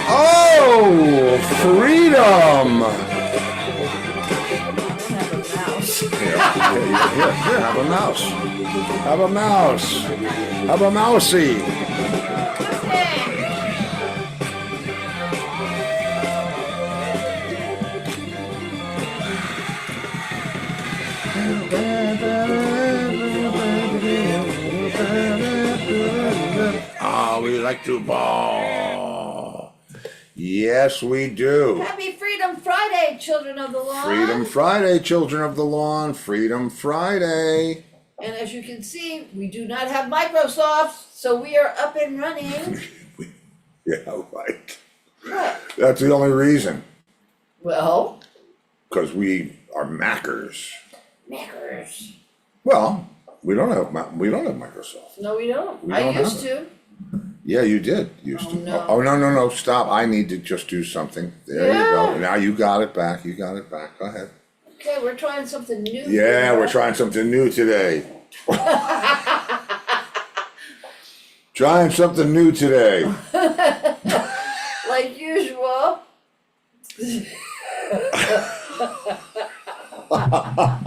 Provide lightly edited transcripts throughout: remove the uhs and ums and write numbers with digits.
Oh, freedom! Here, have a mouse. Have a mouse. Have a mousey. Ah, we like to ball. Yes, we do. Happy Freedom Friday, children of the lawn. Freedom Friday, children of the lawn. Freedom Friday. And as you can see, we do not have Microsoft, so we are up and running. Yeah, right. What? That's the only reason. Well? Because we are Mackers. Mackers. Well, we don't have Microsoft. No, we don't. We I don't used have to. Yeah, you did. Used to. No. Oh, no. Stop. I need to just do something. There you go. Now you got it back. Go ahead. Okay, we're trying something new. Yeah, we're trying something new today. Trying something new today. Like usual.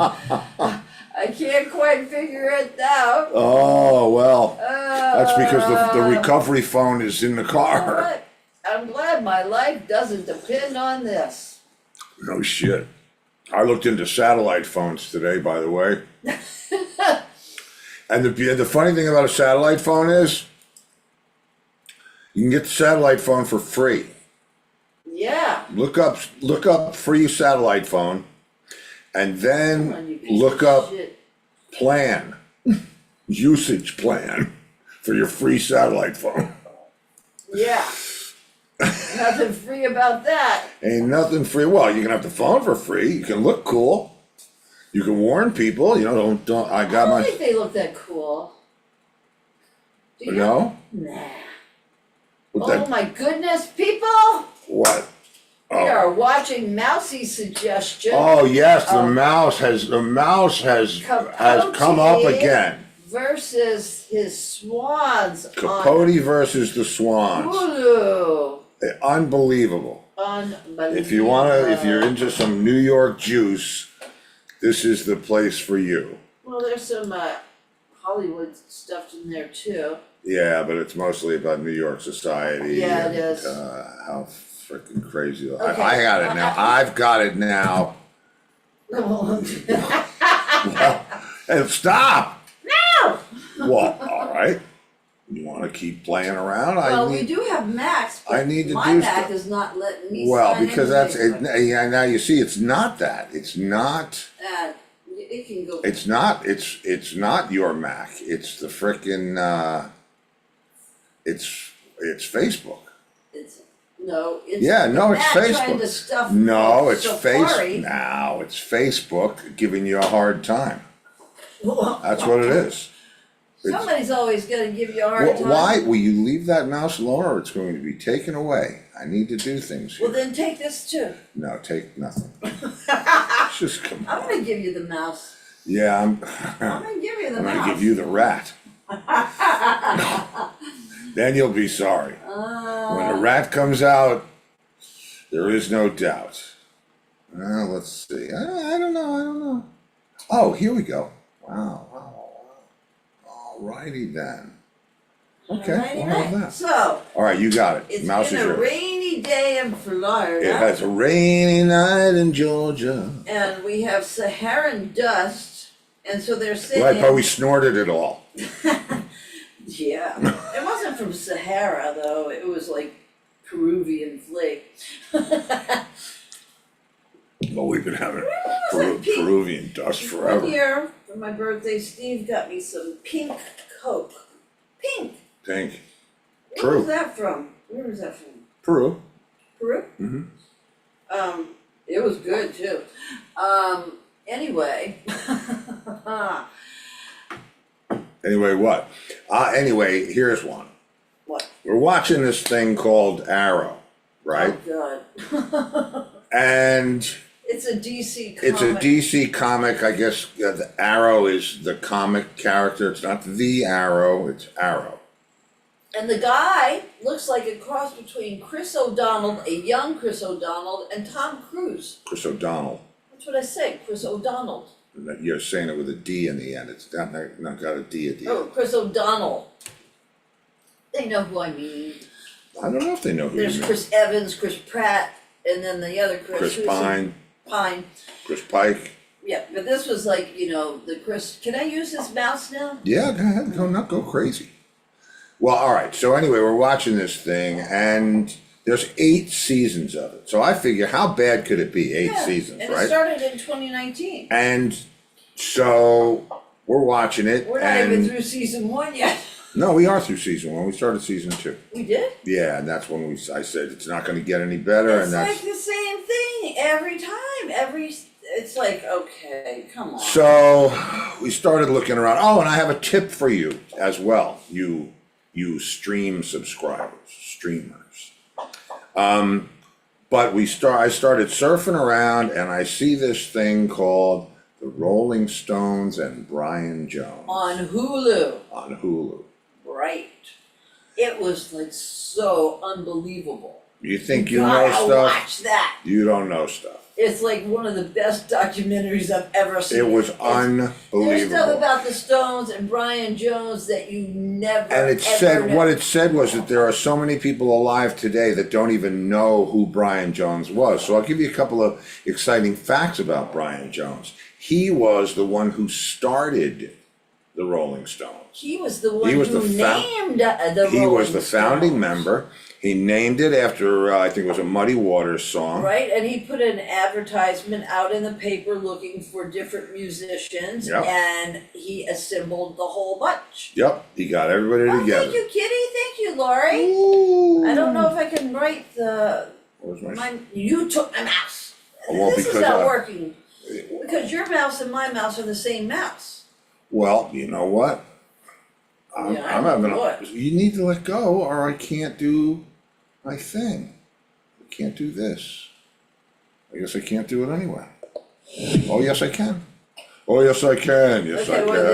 I can't quite figure it out. Oh, well. That's because the recovery phone is in the car. But I'm glad my life doesn't depend on this. No shit. I looked into satellite phones today, by the way. And the funny thing about a satellite phone is you can get the satellite phone for free. Yeah. Look up free satellite phone, and then Come on, you piece look of up shit. plan, usage plan for your free satellite phone. Yeah. Nothing free about that. Ain't nothing free. Well, you can have the phone for free. You can look cool. You can warn people. You know, don't. I I got don't my. think they look that cool. Do you? No. Nah. What Oh that? my goodness, people! What? We Oh. are watching Mousy Suggestion Oh yes, the Oh. mouse has come up Capote again. versus his swans Capote versus the on Swans. Hulu. Unbelievable. Unbelievable. If you're into some New York juice, this is the place for you. Well, there's some Hollywood stuff in there too. Yeah, but it's mostly about New York society. Yeah, it and, is. How freaking crazy. Okay. I got it now. I've got it now. Hey, stop! No! What? All right. You want to keep playing around? Well, we do have Macs, but I need to my do Mac stuff. is not letting me Well, sign because in that's with it. Yeah, now you see, it's not that. It's not. it can go. It's not. It's not your Mac. It's the frickin'. It's Facebook. It's no. It's Yeah, no, it's Mac trying Facebook. to stuff No, it's Safari. Now it's Facebook giving you a hard time. That's what it is. It's- Somebody's always gonna give you a hard time. Why will you leave that mouse alone, or it's going to be taken away? I need to do things here. Well, then take this too. No, take nothing. Just come I'm on. gonna give you the mouse. Yeah, I'm gonna give you the I'm mouse. gonna give you the rat. Then you'll be sorry. When the rat comes out, there is no doubt. Let's see. I don't know. Oh, here we go. Wow. Alrighty then. Okay, Alrighty we'll have then. that. So, Alright, you got it. it's Mouse been is a yours. rainy day in Florida. It has a rainy night in Georgia. And we have Saharan dust, and so they're saying. Right, but we snorted it all. Yeah, it wasn't from Sahara though, it was like Peruvian flake. Well, we've been having Like pink. Peruvian dust forever. One year, for my birthday, Steve got me some pink Coke. Pink! Pink. Where True. was that from? Where was that from? Peru. Peru? Mm-hmm. It was good too. Anyway. Anyway, what? Anyway, here's one. What? We're watching this thing called Arrow, right? Oh God. And It's a DC comic. it's a DC comic. I guess the Arrow is the comic character. It's not the Arrow, it's Arrow. And the guy looks like a cross between Chris O'Donnell, a young Chris O'Donnell, and Tom Cruise. Chris O'Donnell. That's what I say, Chris O'Donnell. You're saying it with a D in the end. It's not got a D at the Oh, end. Chris O'Donnell. They know who I mean. I don't know if they know who There's you mean. Chris Evans, Chris Pratt, and then the other Chris. Chris who's Pine, Pine. Chris Pike. Yeah, but this was like, the Chris. Can I use this mouse now? Yeah, go ahead. Go crazy. Well, all right. So anyway, we're watching this thing, and there's 8 seasons of it. So I figure, how bad could it be? 8 seasons, and right? it started in 2019. And so we're watching it. We're not even through season 1 yet. No, we are through season 1. We started season 2. We did? Yeah, and that's when I said it's not going to get any better, It's and that's like the same thing every time. It's like, okay, come on. so we started looking around. Oh, and I have a tip for you as well. You stream streamers. But I started surfing around, and I see this thing called The Rolling Stones and Brian Jones On Hulu. on Hulu. Right. It was like so unbelievable. You think you Gotta know stuff? watch that. You don't know stuff. It's like one of the best documentaries I've ever seen. It was There's unbelievable. stuff about the Stones and Brian Jones that you never And it ever said, know. what it said was that there are so many people alive today that don't even know who Brian Jones was. So I'll give you a couple of exciting facts about Brian Jones. He was the one who started the Rolling Stones. He was the one He was who the named the He Rolling was the founding Stones. member. He named it after, I think it was a Muddy Waters song. Right, and he put an advertisement out in the paper looking for different musicians, Yep. and he assembled the whole bunch. Yep, he got everybody Oh, together. thank you, Kitty. Thank you, Lori. Ooh. I don't know if I can write the. What was my- You took my mouse. Well, This is because not I- working because your mouse and my mouse are the same mouse. Well, you know what? I'm having what? You need to let go, or I can't do my thing. I can't do this. I guess I can't do it anyway. Oh, yes, I can. Oh, yes, I can. Yes, Okay, I well can.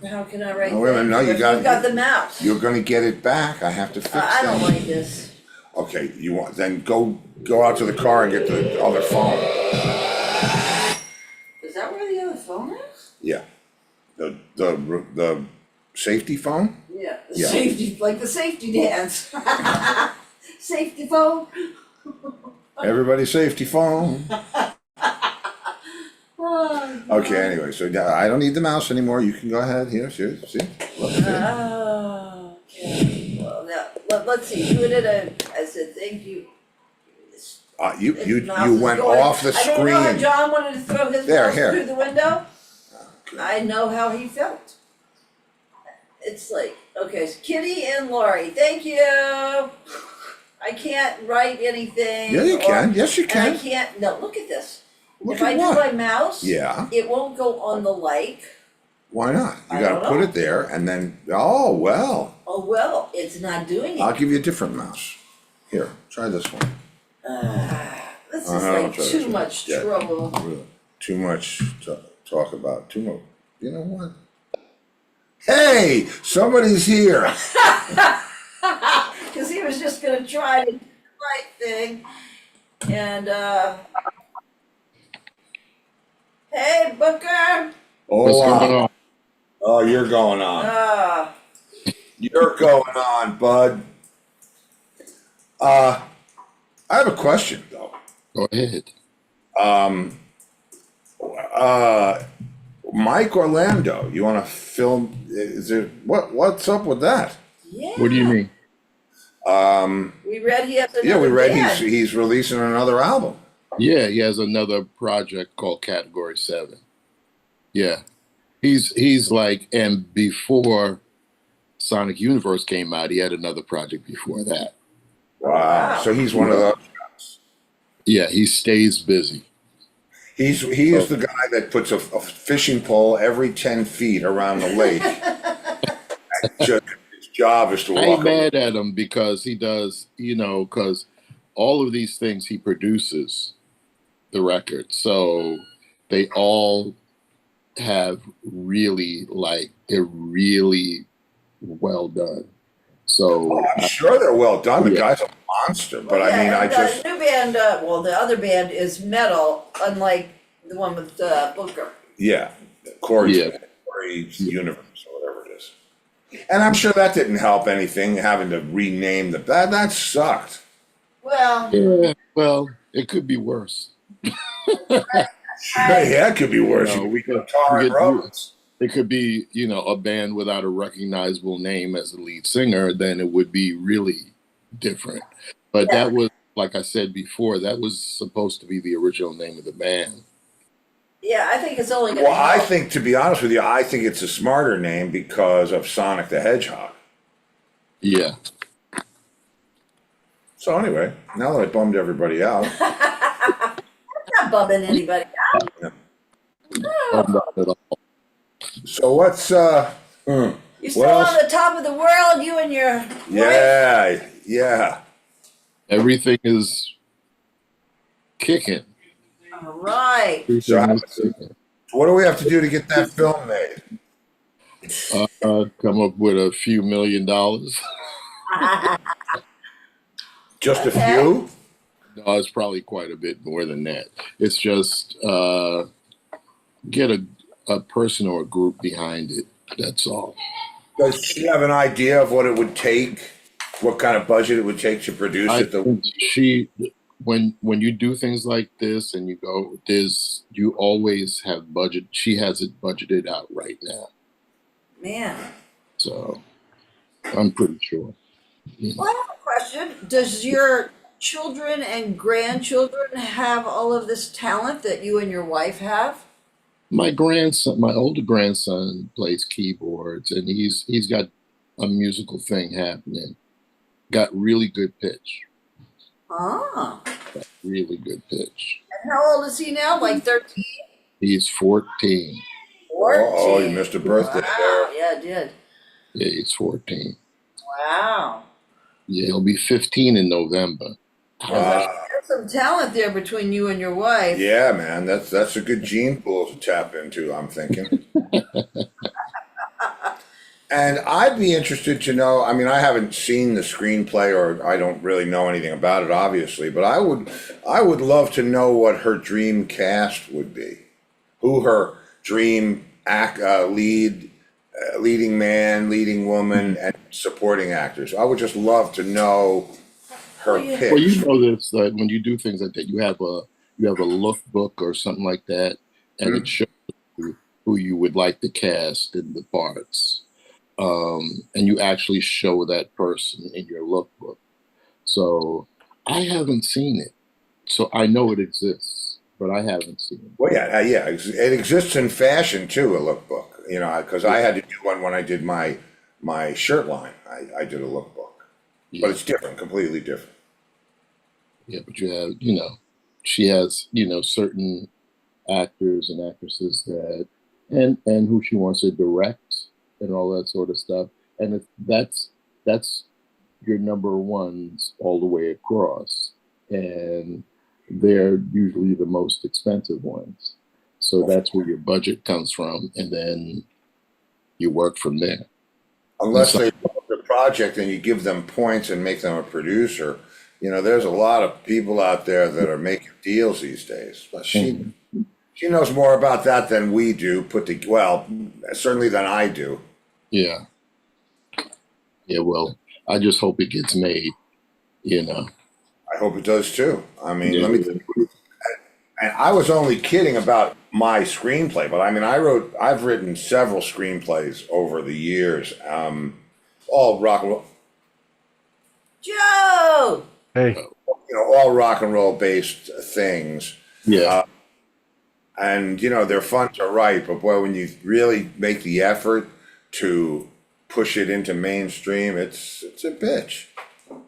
then. How can I write? No, wait a minute, no, that? you If got- you've got the mouse. You're gonna get it back. I have to fix I don't that. like this. Okay, you want, then go out to the car and get the other phone. Is that where the other phone is? Yeah. The safety phone? Yeah, the Yeah. safety, like the safety dance. Safety phone. Everybody safety phone. Oh, Okay, anyway, so yeah, I don't need the mouse anymore. You can go ahead here. See? Look, see? Oh, okay. Well, now, let's see. Do it I said thank you. You Mouse is went going- off the I don't know how screen. John wanted to throw his There, mouse here. through the window. I know how he felt. It's like, okay, Kitty and Lori, thank you. I can't write anything. Yeah, you can. Yes, you And I can. can't, no, look at this. Look If I at do what? my mouse, Yeah. it won't go on the like. Why not? You I gotta don't put know. it there and then, oh, well, Oh, well, it's not doing I'll it. give you a different mouse. Here, try this one. This is I'll like try this too one. much Yeah. trouble. Really. Too much to talk about. Too much. You know what? Hey, somebody's here. Cause he was just gonna try to do the right thing. And, hey, Booker. What's going Hola. on? Oh, you're going on. Ah, You're going on, bud. Uh, I have a question though. Go ahead. Um, uh, Mike Orlando, you want to film? Is there what's up with that? What do you yeah. mean? We read he has Yeah, we another read band. he's releasing another album. Yeah, he has another project called Category 7. Yeah. He's like, and before Sonic Universe came out, he had another project before that. Wow. Wow. So he's one of Yeah. those. Yeah, he stays busy. He is So the guy that puts a fishing pole every 10 feet around the lake. Just his job is to I ain't walk around. mad at him because he does, because all of these things he produces the record. So they all have really like they're really well done. Oh, So I'm sure they're well done. The yeah, guy's a monster. Well, But I mean, yeah, I and just the new band, well, the other band is metal, unlike the one with Booker. yeah, Corey's yeah, yeah. universe or whatever it is. And I'm sure that didn't help anything having to rename the band. That sucked. Well, Yeah, well, it could be worse. Yeah, it could be worse. You could We be could Tar and we could Rose. it could be, a band without a recognizable name as a lead singer, then it would be really different. But yeah, that was, like I said before, that was supposed to be the original name of the band. yeah, I think it's only going Well, to I help. think, to be honest with you, I think it's a smarter name because of Sonic the Hedgehog. Yeah. So anyway, now that I bummed everybody out, Not bumming anybody out. yeah. Oh, No. not at all. So what's hmm, You're what still on else? the top of the world, you and your wife. Yeah, yeah. Everything is kicking. All right. So Everything is kicking. what do we have to do to get that film made? Come up with a few $1,000,000. Just a Okay. few? No, it's probably quite a bit more than that. It's just get a person or a group behind it. That's all. Does she have an idea of what it would take? What kind of budget it would take to produce I it? think when you do things like this and you go, you always have budget. She has it budgeted out right now. Man. So I'm pretty sure. Well, I have a question. Does your children and grandchildren have all of this talent that you and your wife have? My grandson, my older grandson plays keyboards and he's got a musical thing happening. Got really good pitch. Ah. Really good pitch. And how old is he now? Like 13? He's 14. Oh, you 14. missed a birthday there. Wow. Yeah, I did. Yeah, he's 14. Wow. Yeah, he'll be 15 in November. Because there's some talent there between you and your wife. Yeah, man, that's a good gene pool to tap into, I'm thinking. And I'd be interested to know, I mean, I haven't seen the screenplay or I don't really know anything about it, obviously, but I would love to know what her dream cast would be. Who her dream leading man, leading woman, and supporting actors. I would just love to know her Oh, yeah. Well, you pitch. know this that when you do things like that, you have a lookbook or something like that, and it Hmm? shows you who you would like to cast in the parts. And you actually show that person in your lookbook. So I haven't seen it, so I know it exists, but I haven't seen Well, yeah, yeah, it exists in fashion too, a lookbook. You know, because it. I had to do one when I did my shirt line. I did a lookbook, but Yeah, it's different, completely different. yeah, but you have, she has, certain actors and actresses that, and who she wants to direct and all that sort of stuff, and that's your number ones all the way across, and they're usually the most expensive ones. So that's where your budget comes from, and then you work from there. And Unless so, they love the project and you give them points and make them a producer. You know, there's a lot of people out there that are making deals these days. But mhm. She knows more about that than we do, well, certainly than I do. Yeah. Yeah. Well, I just hope it gets made, you know. I hope it does too. I mean, Yeah. let me, and I was only kidding about my screenplay, but I mean, I've written several screenplays over the years, all rock and roll, Joe! Hey, all rock and roll based things. Yeah. And they're fun to write, but boy, when you really make the effort to push it into mainstream, it's a bitch.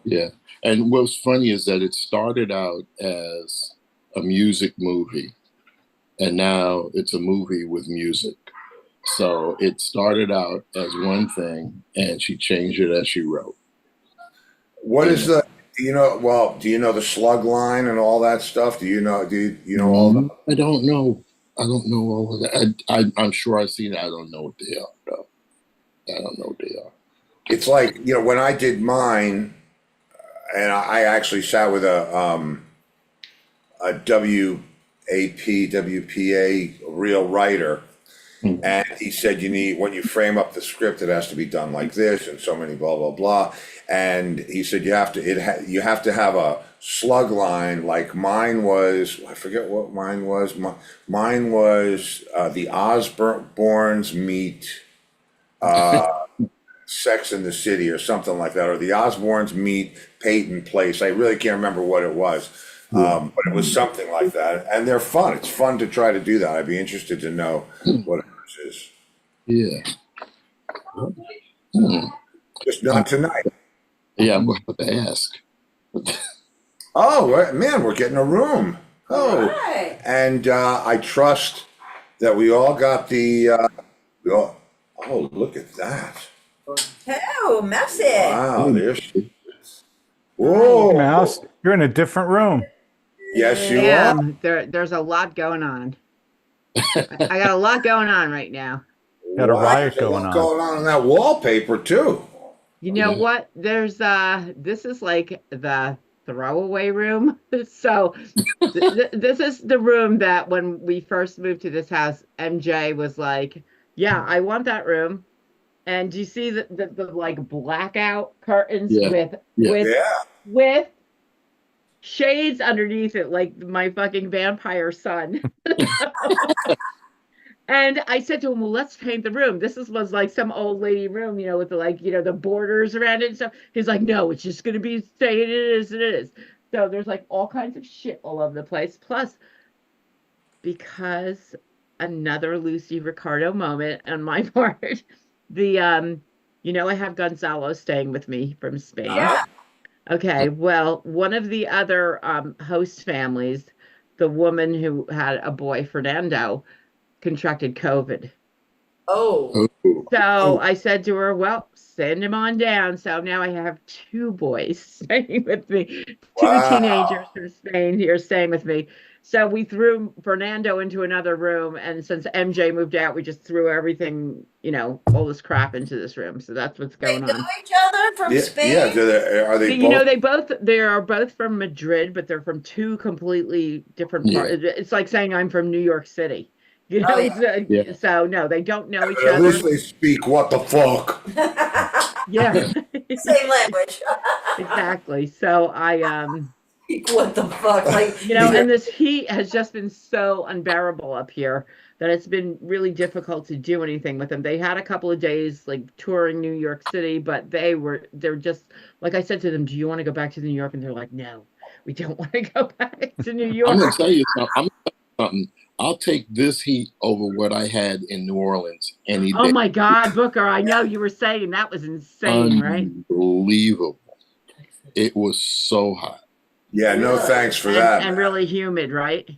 Yeah. And what's funny is that it started out as a music movie, and now it's a movie with music. So it started out as one thing, and she changed it as she wrote. What is the do you know the slug line and all that stuff? Do you know all the I don't know. I don't know all of that. I'm sure I've seen it. I don't know what they are, though. I don't know what they are. It's like, when I did mine, and I actually sat with a WPA real writer, Hmm. and he said when you frame up the script, it has to be done like this, and so many blah blah blah. And he said you have to have a slug line like mine was. I forget what mine was. Mine was the Osbournes meet Sex in the City or something like that, or the Osbournes meet Peyton Place. I really can't remember what it was, but it was something like that. And they're fun. It's fun to try to do that. I'd be interested to know what ours is. Yeah. Hmm. Just not tonight. Yeah, I'm going to have to ask. Oh man, we're getting a room. Oh, Right. and I trust that we all got oh, look at that! Oh, messy. Wow, there's. Whoa! Mouse, you're in a different room. Yes, you Yeah, are. there's a lot going on. I got a lot going on right now. Got a Wow, riot there's a lot going on. going on in that wallpaper too. You know Yeah. what? This is like the throwaway room. So this is the room that when we first moved to this house, MJ was like, "Yeah, I want that room." And do you see the like blackout curtains Yeah. Yeah. Yeah. with shades underneath it, like my fucking vampire son? And I said to him, "Well, let's paint the room. Was like some old lady room, with the like, the borders around it and stuff." He's like, "No, it's just gonna be staying as it is." So there's like all kinds of shit all over the place. Plus, because another Lucy Ricardo moment on my part, I have Gonzalo staying with me from Spain. Yeah. Okay, well, one of the other host families, the woman who had a boy, Fernando, contracted COVID. Oh. Oh, So I said to her, "Well, send him on down." So now I have two boys staying with me, two Wow. teenagers from Spain here staying with me. So we threw Fernando into another room, and since MJ moved out, we just threw everything, all this crap into this room. So that's what's They going know on. each other from Yeah. Spain? Yeah. Are they both? They are both from Madrid, but they're from two completely different yeah. parts. It's like saying I'm from New York City. Oh, yeah. Yeah. So no, they don't know each But at least other. they speak what the fuck. Yeah, Same language. exactly. So What the fuck? Like, and this heat has just been so unbearable up here that it's been really difficult to do anything with them. They had a couple of days like touring New York City, but they're just like I said to them, "Do you want to go back to New York?" And they're like, "No, we don't want to go back to New I'm going York." to tell you something. I'll take this heat over what I had in New Orleans any Oh day. my God, Booker, I know you were saying that was insane, right? Unbelievable. It was so hot. Yeah. No Really? thanks for that. And man. really humid, right?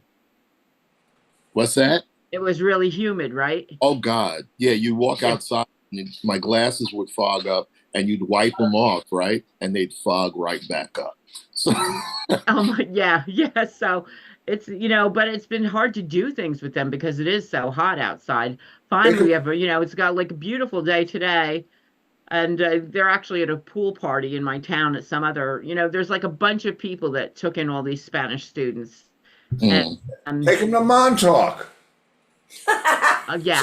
What's that? It was really humid, right? Oh, God. Yeah, you walk Yeah. outside, and my glasses would fog up, and you'd wipe them off, right? And they'd fog right back up. So, Oh my, yeah, yeah. So it's, but it's been hard to do things with them because it is so hot outside. Finally, we have, it's got like a beautiful day today. And they're actually at a pool party in my town at some other, there's like a bunch of people that took in all these Spanish students. And mm, um, Take them to Montauk. Yeah.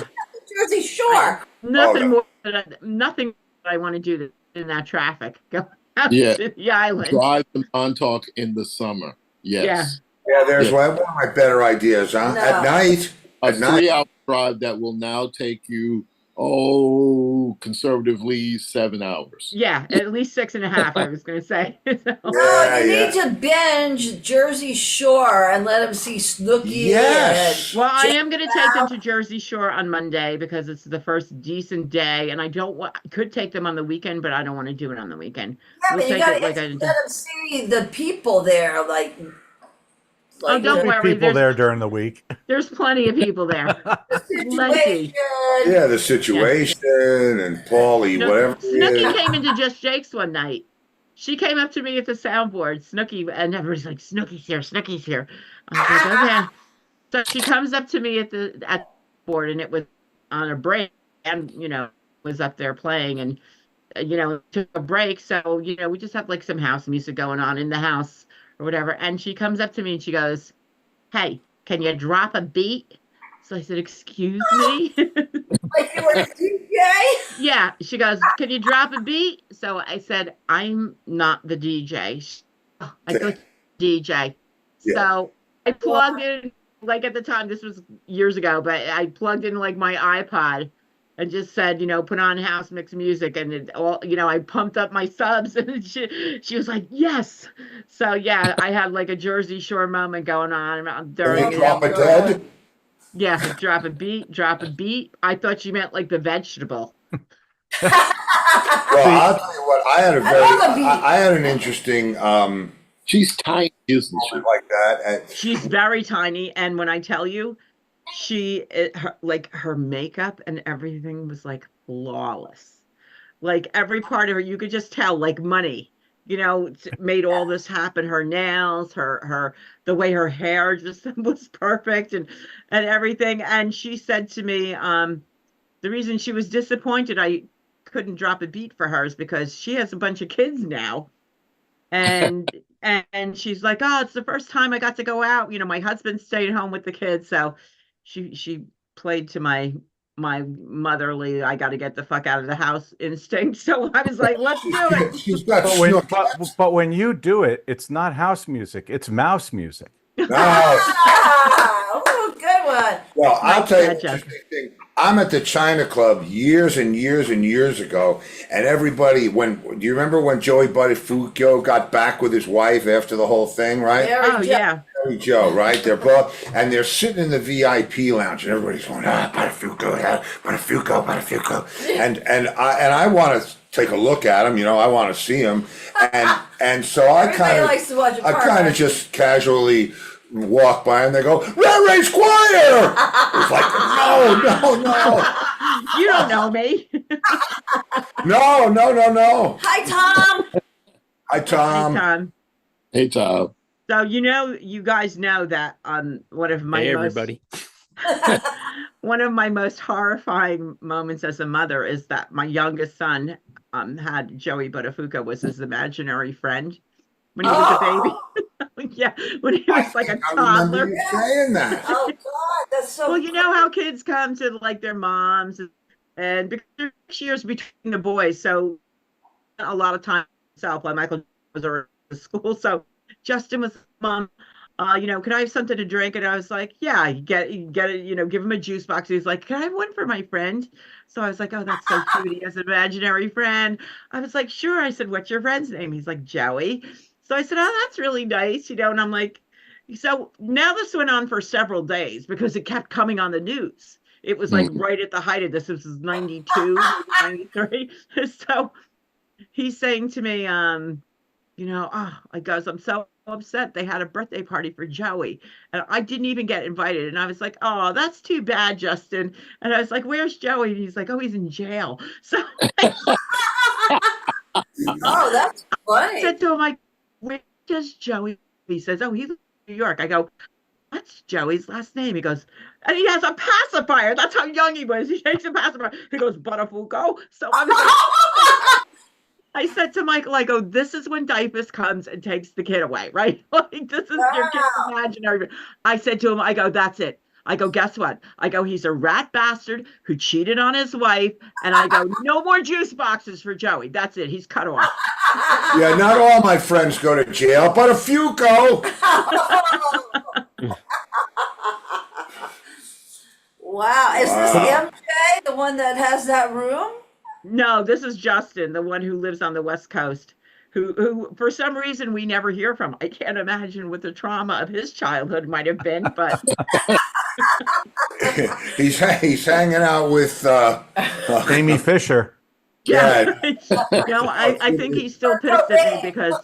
Jersey Shore. Nothing no. more nothing that I want to do in that traffic. Go out Yeah. to the island. Drive to Montauk in the summer. Yeah. Yes. Yeah, there's Yeah. one of my better ideas, huh? No. At night, A at night, 3-hour drive that will now take you, conservatively 7 hours. Yeah, at least 6.5, I was gonna say. So, No, Yeah, you yeah. need to binge Jersey Shore and let him see Snooki. Yes. well, I am gonna take them to Jersey Shore on Monday because it's the first decent day, and I could take them on the weekend, but I don't want to do it on the weekend. Yeah, We'll but you take gotta it like let him see the people there, like Oh, don't There'll be worry. people there during the week. There's plenty of people there. the Plenty. situation. Yeah, the situation and Paulie, whatever it Snooki is. came into Just Jake's one night. She came up to me at the soundboard, Snooki, and everybody's like, Snooki's here, Snooki's here. I was like, okay. So she comes up to me at the board, and it was on a break, and was up there playing, and took a break. So we just have like some house music going on in the house or whatever. And she comes up to me and she goes, "Hey, can you drop a beat?" So I said, "Excuse me." Like you were a DJ? Yeah, she goes, "Can you drop a beat?" So I said, "I'm not the DJ." I thought DJ. Yeah. So I plugged in, like at the time, this was years ago, but I plugged in like my iPod and just said, put on house mix music, and it all, I pumped up my subs, and she was like, yes. So yeah, I had like a Jersey Shore moment going on during Can you drop a dead? Yeah, drop a beat, drop a beat. I thought you meant like the vegetable. Well, I'll tell you what, love a beat. I had an interesting She's tiny, isn't she? moment like that. And She's very tiny, and when I tell you, her makeup and everything was like flawless. Like every part of her, you could just tell, like money, made all this happen. Her nails, the way her hair just was perfect, and everything. And she said to me, the reason she was disappointed I couldn't drop a beat for her is because she has a bunch of kids now, and and she's like, oh, it's the first time I got to go out. My husband stayed home with the kids, so she played to my motherly, I got to get the fuck out of the house instinct. So I was like, let's do it. she's got But when, snook. but when you do it, it's not house music, it's mouse music. No. Oh, good one. Well, I'll tell you an Nice catch-up. interesting thing. I'm at the China Club years and years and years ago, and everybody, do you remember when Joey Buttafuoco got back with his wife after the whole thing, right? Oh yeah. Joey Joe, right? And they're sitting in the VIP lounge, and everybody's going, Buttafuoco, Buttafuoco. And I want to take a look at him, I want to see him. And so Everybody likes to watch a I part, kind right? of just casually walk by and they go, Red Race Choir! It's like, no. You don't know me. No. Hi, Tom. Hi, Tom. Hey, Tom. Hey, Tom. So you guys know that one of my Hey, everybody. one of my most horrifying moments as a mother is that my youngest son had Joey Buttafuoco was his imaginary friend when he was a baby. Yeah, when he was like a I remember toddler. you saying that. Oh, God, that's so Well, you know how kids come to like their moms, and because there's 6 years between the boys, so a lot of time himself while Michael was already in school. So Justin was, Mom, can I have something to drink? And I was like, yeah, you get it, give him a juice box. He's like, can I have one for my friend? So I was like, oh, that's so cute. He has an imaginary friend. I was like, sure. I said, what's your friend's name? He's like, Joey. So I said, oh, that's really nice, and I'm like, so now this went on for several days because it kept coming on the news. It was like right at the height of this. This was 92, 93. So he's saying to me, I goes, I'm so upset. They had a birthday party for Joey and I didn't even get invited. And I was like, oh, that's too bad, Justin. And I was like, where's Joey? And he's like, oh, he's in jail. So Oh, that's I funny. said to him, like, where does Joey? He says, oh, he's in New York. I go, what's Joey's last name? He goes, and he has a pacifier. That's how young he was. He takes a pacifier. He goes, Buttafuoco. So I said to Michael, I go, this is when Dyfus comes and takes the kid away, right? Like, this is your kid's imaginary. I said to him, I go, that's it. I go, guess what? I go, he's a rat bastard who cheated on his wife. And I go, no more juice boxes for Joey. That's it. He's cut off. Yeah, not all my friends go to jail, but a few go. Wow, is this Wow. MJ, the one that has that room? No, this is Justin, the one who lives on the West Coast, who for some reason we never hear from. I can't imagine what the trauma of his childhood might have been, but He's hanging out with Amy Fisher. yeah. I think he's still pissed at me because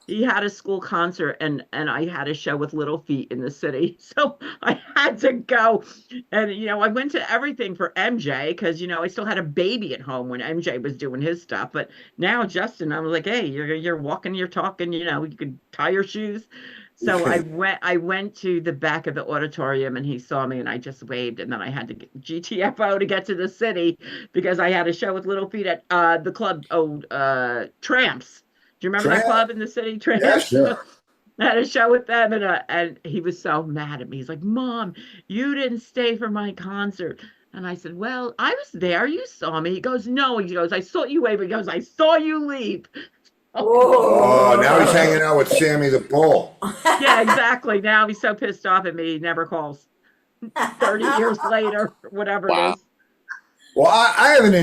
he had a school concert and I had a show with Little Feet in the city. So I had to go. And I went to everything for MJ because I still had a baby at home when MJ was doing his stuff. But now Justin, I was like, hey, you're walking, you're talking, you could tie your shoes. So I went to the back of the auditorium and he saw me and I just waved, and then I had to get GTFO to get to the city because I had a show with Little Feet at the club, Tramps. Do you remember that club in the city, Tramps? Yeah, sure. I had a show with them and he was so mad at me. He's like, Mom, you didn't stay for my concert. And I said, well, I was there. You saw me. He goes, no. He goes, I saw you wave. He goes, I saw you leave. Oh, now he's hanging out with Sammy the Bull. Yeah, exactly. Now he's so pissed off at me, he never calls. 30 years later, whatever it is. Well, I have an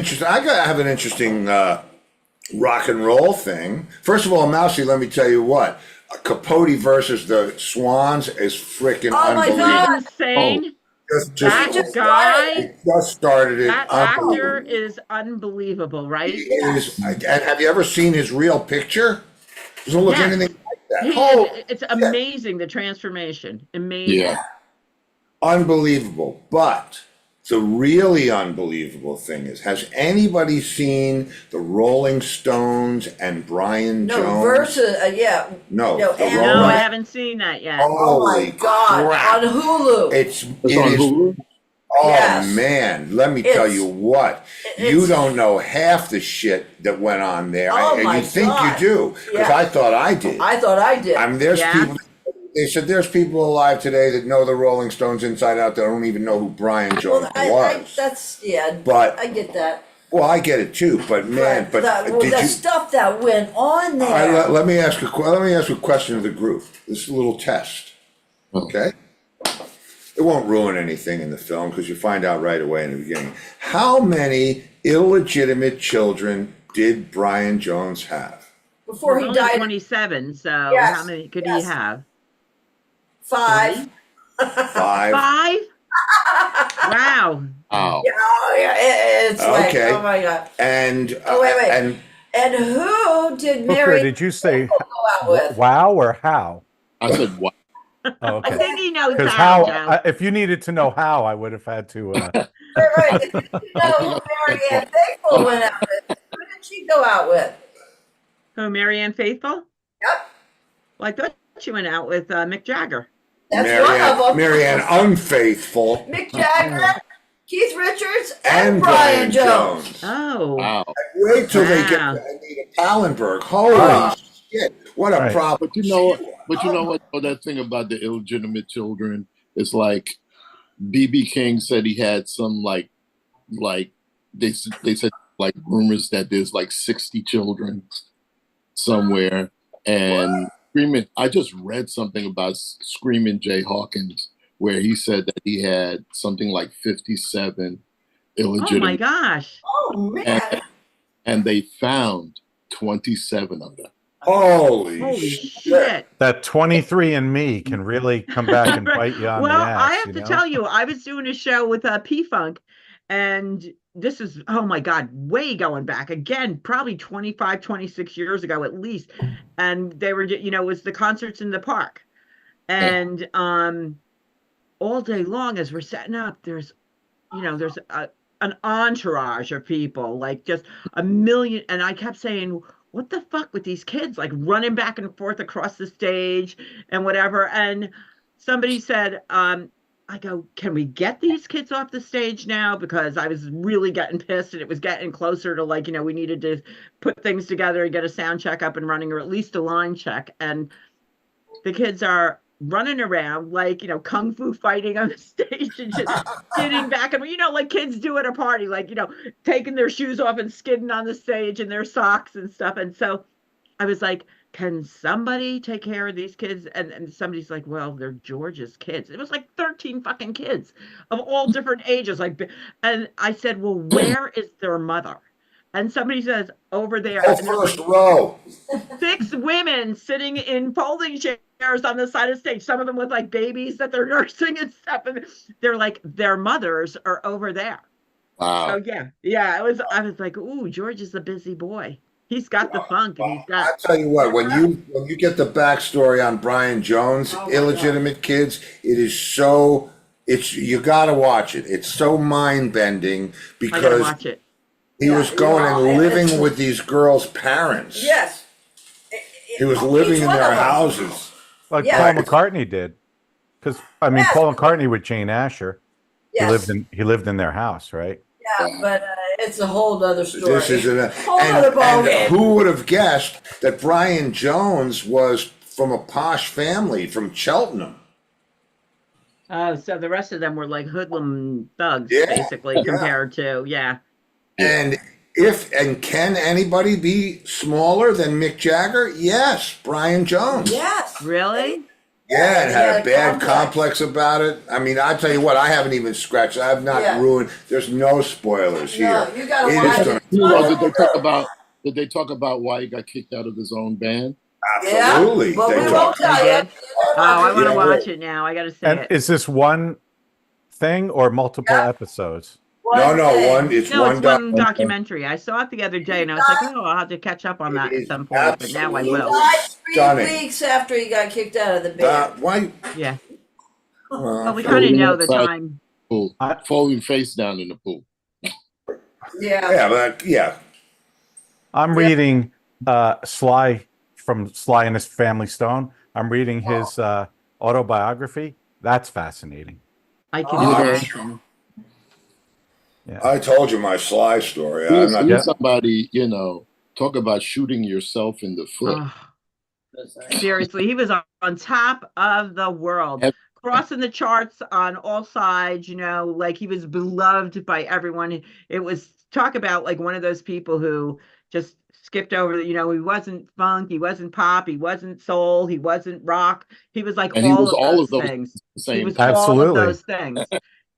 interesting rock and roll thing. First of all, Mousy, let me tell you what. Capote versus the Swans is freaking Oh my unbelievable. God. Insane. That guy, just started it. that actor is unbelievable, right? He is. And have you ever seen his real picture? Doesn't look Yes. anything like that. It's amazing, the transformation. Amazing. Yeah. Unbelievable. But the really unbelievable thing is, has anybody seen the Rolling Stones and Brian No, Jones? versus, yeah. No, No, the and- No, Rolling. I haven't seen that yet. Oh my Holy God, crap! on Hulu. It It's is. on Hulu. Oh Yes. man, let me tell It's- you what. You it's- don't know half the shit that went on there, Oh, and my you think God. you do, because Yeah. I thought I did. I thought I did. I mean, there's Yeah. people. They said there's people alive today that know the Rolling Stones inside out that don't even know who Brian Jones was. But I But get that. well, I get it too. But man, but did the you? stuff that went on there. Let me ask a question of the group. This is a little test. Okay. It won't ruin anything in the film because you find out right away in the beginning. How many illegitimate children did Brian Jones have? Before he He's only died, 27, so Yes, how many could yes. he have? 5. 5. 5? Wow. Wow. Oh yeah, it's like, Okay. oh my God. And Oh, wait. and And who did Booker, Mary did you say go out with? wow or how? I said, wow. Oh, I okay. think he knows Because how, how, Joe. if you needed to know how, I would have had to. Right. Did you know who Mary Ann Faithful went out with? Who did she go out with? Who, Marianne Faithful? Yep. Well, I thought she went out with Mick Jagger. That's one of them. Marianne Unfaithful Mick Jagger, Keith Richards, and Brian Jones. Oh. Wow. Wait till they get Wow. to Anita Pallenberg. Holy shit! What a Right. problem. But you know what? Oh, that thing about the illegitimate children is like BB King said he had some like they said like rumors that there's like 60 children somewhere, and Screaming. I just read something about Screaming Jay Hawkins where he said that he had something like 57 Oh illegitimate, my gosh. Oh man. and they found 27 of them. Holy Holy shit! shit. That 23andMe can really come back and bite you on Well, the ass. I have to tell you, I was doing a show with P-Funk, and this is, oh my God, way going back. Again, probably 25, 26 years ago at least. And they were, it was the concerts in the park. And all day long as we're setting up, there's an entourage of people, like just a million. And I kept saying, what the fuck with these kids, like running back and forth across the stage and whatever. And somebody said, I go, can we get these kids off the stage now? Because I was really getting pissed and it was getting closer to like, we needed to put things together and get a sound check up and running, or at least a line check. And the kids are running around like, kung fu fighting on the stage and just sitting back and, like kids do at a party, like, taking their shoes off and skidding on the stage and their socks and stuff. And so I was like, can somebody take care of these kids? And somebody's like, well, they're George's kids. It was like 13 fucking kids of all different ages. And I said, well, where is their mother? And somebody says, over there. Oh, And there's first like row. 6 women sitting in folding chairs on the side of the stage, some of them with like babies that they're nursing and stuff. And they're like, their mothers are over there. Wow. So yeah, I was like, ooh, George is a busy boy. He's got the funk and he's I got tell you what, when you get the backstory on Brian Jones, Oh my illegitimate kids, it is so you gotta watch it. It's so mind bending I gotta because watch it. he was going and living with these girls' parents. Yes. He was Each living in one their of them. houses. Like Yeah. Paul McCartney did. Because Yes. Paul McCartney with Jane Asher, Yes. he lived in their house, right? Yeah, but it's a whole other story. This is Whole other ballgame. and who would have guessed that Brian Jones was from a posh family from Cheltenham? Oh, so the rest of them were like hoodlum thugs, Yeah. basically, compared to, yeah. And can anybody be smaller than Mick Jagger? Yes, Brian Jones. Yes. Really? Yeah, and he had had a bad complex. complex about it. I mean, I tell you what, I haven't even scratched. I have not Yeah. ruined. There's no spoilers here. No, you gotta It is watch gonna- it. You know, did they talk about why he got kicked out of his own band? Absolutely. Yeah, but They we talk- won't tell you. Oh, I want to Yeah. watch it now. I got to say And it. is this one thing or multiple Yeah. episodes? No, no, thing. it's No, one it's one doc- documentary. I saw it the other day and I was like, oh, I'll have to catch up on that It at is some point, but now I He will. died 3 Stunning. weeks after he got kicked out of the band. Why? Yeah. Well, But we kind of know the outside. time. Pool, falling face down in the pool. Yeah. yeah, but yeah. I'm Yeah. reading Sly from Sly and His Family Stone. I'm reading his autobiography. That's fascinating. I can Oh. imagine. Yeah. I told you my Sly story. I'm Here's, not. here's somebody, talk about shooting yourself in the foot. Oh, seriously, he was on top of the world, Ev- crossing the charts on all sides, like he was beloved by everyone. It was talk about like one of those people who just skipped over, he wasn't funk, he wasn't pop, he wasn't soul, he wasn't rock. He was like And he all was of all those of those things. at the He same was time. all of Absolutely. those things.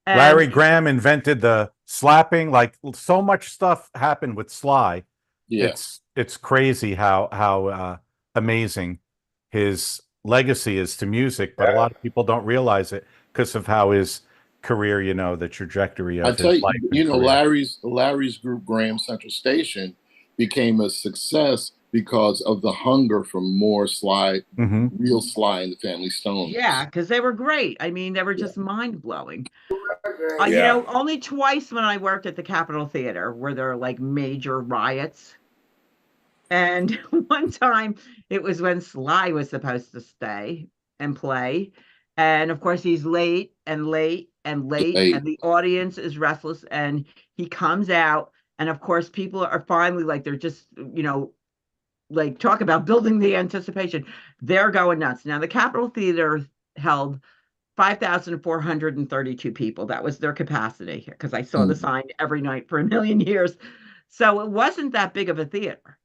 And Larry Graham invented the slapping. Like so much stuff happened with Sly. Yeah. It's crazy how amazing his legacy is to music, but a lot of people don't realize it because of how his career, the trajectory of I his tell you, life. and career. Larry's group, Graham Central Station, became a success because of the hunger for more Sly, Mhm. real Sly and the Family Stone. yeah, because they were great. I mean, they were just mind-blowing. Yeah. Only twice when I worked at the Capitol Theater were there like major riots. And one time it was when Sly was supposed to stay and play. And of course, he's late and late and late, Late. and the audience is restless. And he comes out, and of course, people are finally like, they're just, like talk about building the anticipation. They're going nuts. Now, the Capitol Theater held 5,432 people. That was their capacity because I saw the sign every night for a million years. So it wasn't that big of a theater.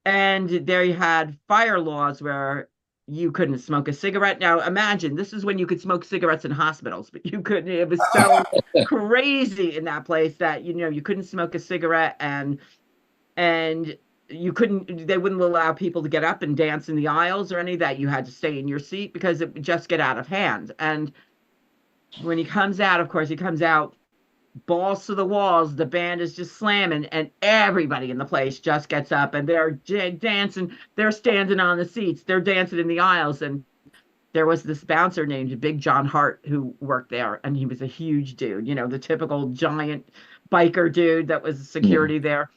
And they had fire laws where you couldn't smoke a cigarette. Now imagine, this is when you could smoke cigarettes in hospitals, but you couldn't. It was so crazy in that place that, you couldn't smoke a cigarette and they wouldn't allow people to get up and dance in the aisles or any of that. You had to stay in your seat because it would just get out of hand. And when he comes out, of course, he comes out balls to the walls. The band is just slamming, and everybody in the place just gets up and they're dancing. They're standing on the seats. They're dancing in the aisles. And there was this bouncer named Big John Hart who worked there, and he was a huge dude, the typical giant biker dude that was security there.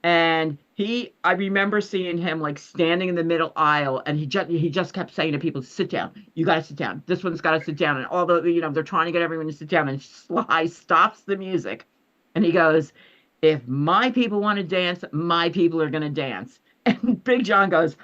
And I remember seeing him like standing in the middle aisle, and he just kept saying to people, sit down, you got to sit down, this one's got to sit down. And although, they're trying to get everyone to sit down, and Sly stops the music and he goes, if my people want to dance, my people are going to dance. And Big John goes,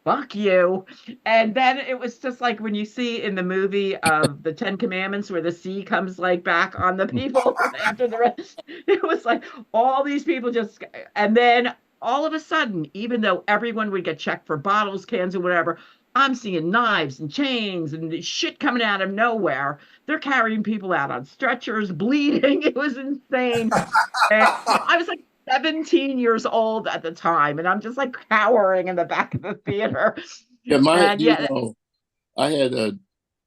fuck you. And then it was just like when you see in the movie of the Ten Commandments where the sea comes like back on the people after the rest. It was like all these people just, and then all of a sudden, even though everyone would get checked for bottles, cans, or whatever, I'm seeing knives and chains and shit coming out of nowhere. They're carrying people out on stretchers, bleeding. It was insane. And I was like 17 years old at the time, and I'm just like cowering in the back of the theater. Yeah, And yeah, I had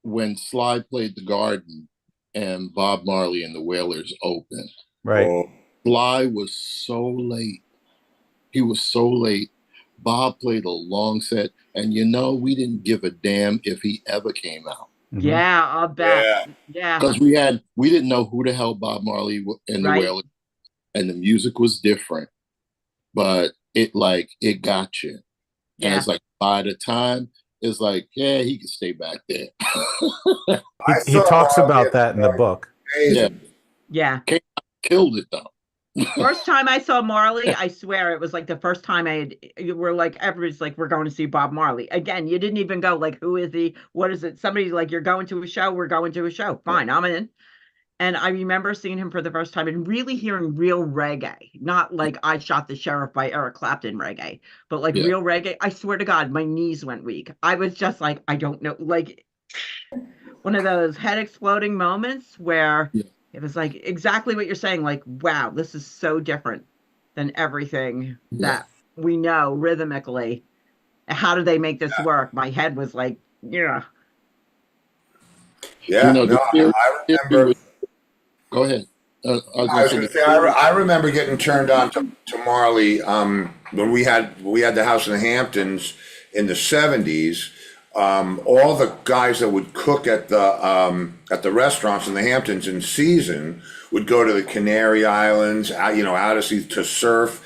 when Sly played the Garden and Bob Marley and the Wailers opened. Right. Oh, Sly was so late. He was so late. Bob played a long set, and we didn't give a damn if he ever came out Mhm. yeah, I'll bet. yeah. Yeah, because we didn't know who the hell Bob Marley and the right. Wailers, and the music was different, but it got you, and Yeah, it's like by the time it's like, yeah, he can stay back there. I He saw talks Marley about at that in the book. Yeah, amazing. yeah. killed it though. First time I saw Marley, I swear it was like the first time we're like, everybody's like, we're going to see Bob Marley. Again, you didn't even go like, who is he? What is it? Somebody's like, you're going to a show, we're going to a show. Fine, I'm in. And I remember seeing him for the first time and really hearing real reggae, not like I Shot the Sheriff by Eric Clapton reggae, but like Yeah. real reggae. I swear to God, my knees went weak. I was just like, I don't know, like one of those head exploding moments where Yeah. it was like exactly what you're saying, like, wow, this is so different than everything Yeah. that we know rhythmically. How do they make this work? My head was like, yeah. Yeah, The no, theory I remember. go ahead. I was I was gonna going to say say, I remember getting turned on to Marley when we had the house in the Hamptons in the '70s. All the guys that would cook at the restaurants in the Hamptons in season would go to the Canary Islands, out of sea to surf,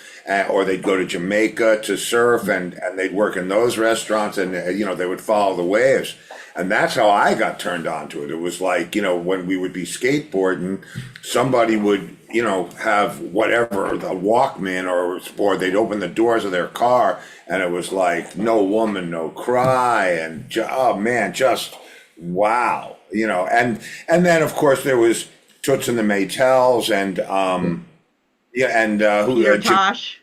or they'd go to Jamaica to surf, and they'd work in those restaurants, and they would follow the waves. And that's how I got turned on to it. It was like, when we would be skateboarding, somebody would, have whatever, the Walkman, or they'd open the doors of their car, and it was like, no woman, no cry, and oh man, just wow, and then of course there was Toots and the Maytals, and who Peter Tosh.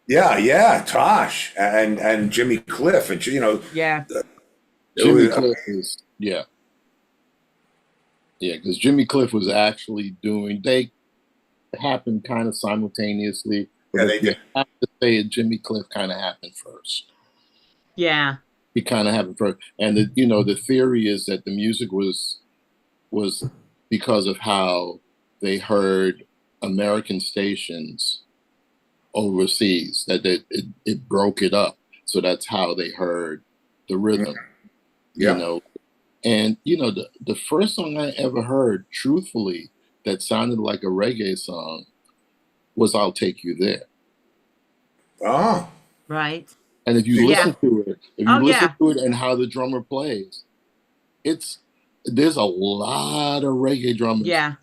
yeah, Tosh, and Jimmy Cliff, and Yeah. Jimmy Cliff is because Jimmy Cliff was actually they happened kind of simultaneously, but Yeah, they if you did. have to say it, Jimmy Cliff kind of happened first. Yeah. He kind of happened first, and the theory is that the music was because of how they heard American stations overseas, that it broke it up, so that's how they heard the rhythm. Yeah. And the first song I ever heard, truthfully, that sounded like a reggae song was "I'll Take You There." Oh, Right. And if you listen to it, and how the drummer plays, there's a lot of reggae drummers. Yeah.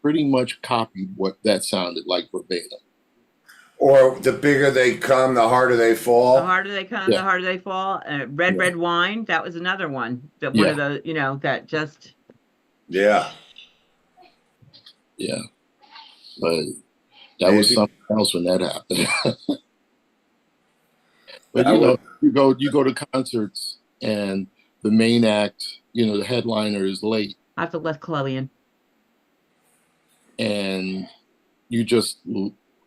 Pretty much copied what that sounded like verbatim. or the bigger they come, the harder they fall. The harder they come, the harder they fall. Red Wine, that was another one. One of the, that just. Yeah. Yeah. But that was something else when that happened. But you go to concerts and the main act, the headliner is late. I have to let Chloe in. And you just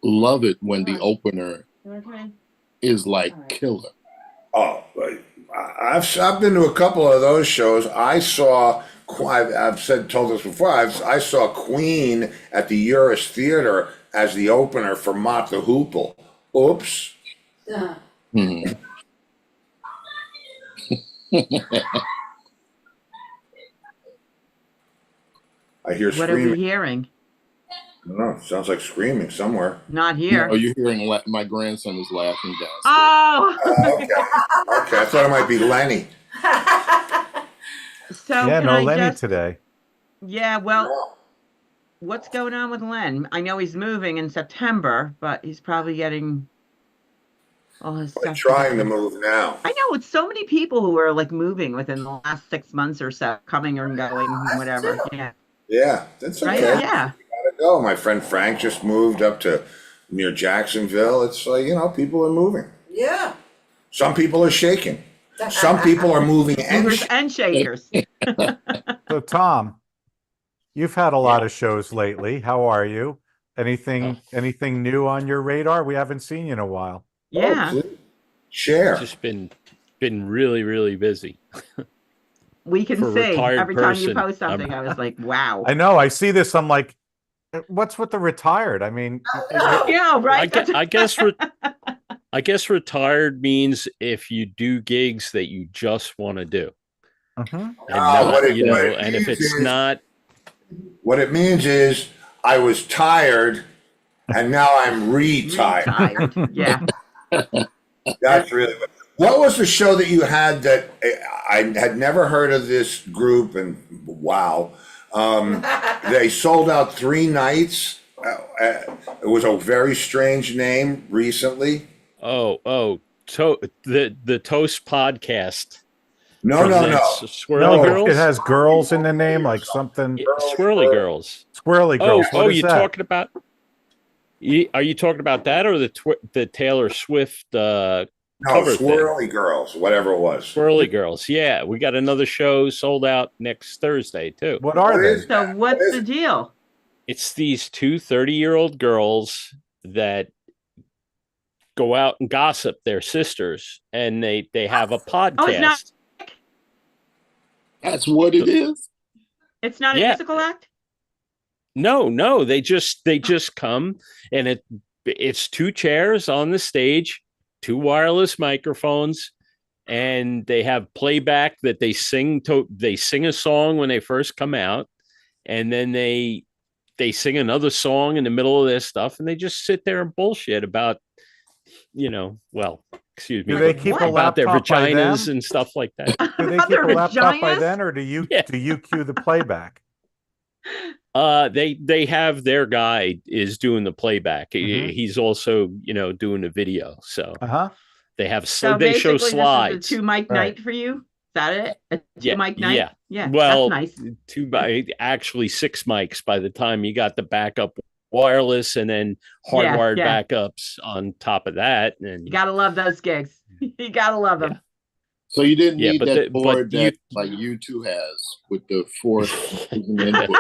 love it when the opener is like killer. Oh, I've been to a couple of those shows. I saw. I've told this before. I saw Queen at the Uris Theater as the opener for Mott the Hoople. Oops. Mm-hmm. I hear What screaming. are we hearing? I don't know. Sounds like screaming somewhere. Not here. No, you're hearing my grandson is laughing downstairs. Oh. Okay. I thought it might be Lenny. So Yeah, can no I Lenny today. Yeah, well, what's going on with Len? I know he's moving in September, but he's probably getting. Oh, it's They're such trying to ridiculous. move now. I know it's so many people who are like moving within the last 6 months or so, coming and going, Us too. whatever. Yeah. Yeah, that's Right? okay. Yeah. Yeah. Gotta go. My friend Frank just moved up to near Jacksonville. It's like, people are moving. Yeah. Some people are shaking. Some people are moving and Movers and shakers. So Tom, you've had a lot Yeah. of shows lately. How are you? Anything new on your radar? We haven't seen you in a while. Oh, Yeah. please share. Just been really, really busy. We can For a see retired every time you person, post something. I was like, wow. I know. I see this. I'm like, what's with the retired? I mean, Yeah, right. I guess retired means if you do gigs that you just want to do, mhm. and Ah, not, what it and if means it's is- not, What it means is I was tired and now I'm retired. Retired. Yeah. That's really what was the show that you had that I had never heard of this group and wow. They sold out 3 nights. It was a very strange name recently. the Toast podcast. No, from no, that no. Swirly No, Girls. it has girls in the name, like something Yeah, Swirly Girls. Swirly Girls. What is you're that? talking about? Are you talking about that or the Taylor Swift No, cover thing? Swirly Girls, whatever it was. Swirly Girls? Yeah, we got another show sold out next Thursday too. What are What they? is So that? what's What is the it? deal? It's these two 30-year-old girls that go out and gossip their sisters, and they have a podcast. Oh, it's not. That's what it is. It's not a Yeah. musical act. No, they just come, and it's 2 chairs on the stage, 2 wireless microphones, and they have playback that they sing a song when they first come out, and then they sing another song in the middle of their stuff, and they just sit there and bullshit about, excuse me, Do they keep a about their laptop by them? vaginas and stuff like that. Do they About keep their a laptop by vaginas? then, or do you Yeah. cue the playback? They have their guy is doing the playback. Mhm. He's also doing the video. So Uh-huh. they have So they show basically, slides. this is a 2 mic Right. night for you. Is that it? A Yeah, 2 mic night? yeah. Yeah. Well, That's nice. 6 mics by the time you got the backup wireless and then hardwired yeah. backups on top of that. And You gotta love those gigs. You gotta love them. So you didn't Yeah, need but that board you- that like U2 has with the 4 input.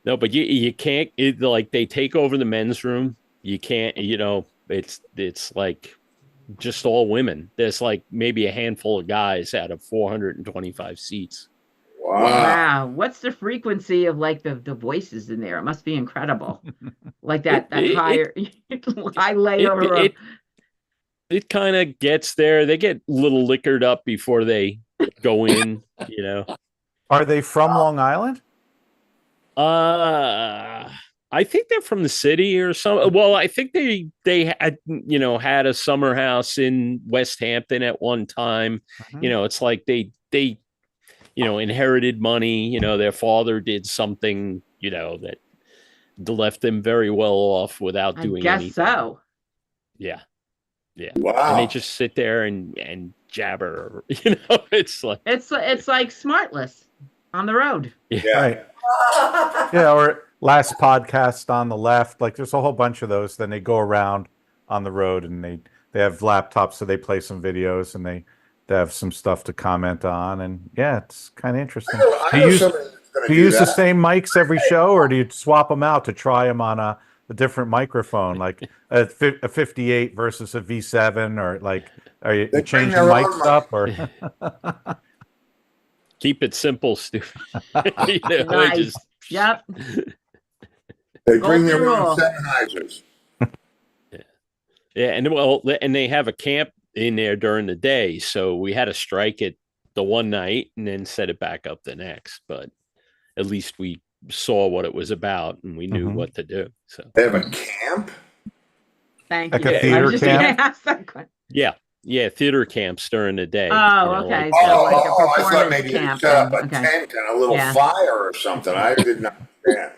No, but you can't. Like they take over the men's room. You can't. It's like just all women. There's like maybe a handful of guys out of 425 seats. Wow. Wow. What's the frequency of like the voices in there? It must be incredible. Like that higher high layover of It kind of gets there. They get a little liquored up before they go in. Are they from Long Island? I think they're from the city or something. Well, I think they had had a summer house in West Hampton at one time. Mhm. It's like they inherited money. Their father did something that left them very well off without I doing guess anything. so. Yeah. Yeah. Wow. And they just sit there and jabber. It's like It's like Smartless on the road. Yeah. Right. Yeah, or last podcast on the left. Like there's a whole bunch of those. Then they go around on the road and they have laptops, so they play some videos and they have some stuff to comment on. And yeah, it's kind of interesting. I Do know you somebody that's gonna do you use the that. same mics every show, or do you swap them out to try them on a different microphone, like a 58 versus a V7, or like are you They bring changing their own mics mic. up, or keep it simple, stupid. Nice. Just Yep. They bring Golden their own rule. Sennheisers. yeah, and they have a camp in there during the day, so we had to strike it the one night and then set it back up the next. But at least we saw what it was about and we knew Mhm. what to do. So They have a camp. Thank Like you. a I theater was just camp? gonna ask that question. yeah, theater camps during the day. Oh, okay. like, So like a I thought performance maybe you camp set up a then. Okay. tent and a little Yeah. fire or something. I didn't understand.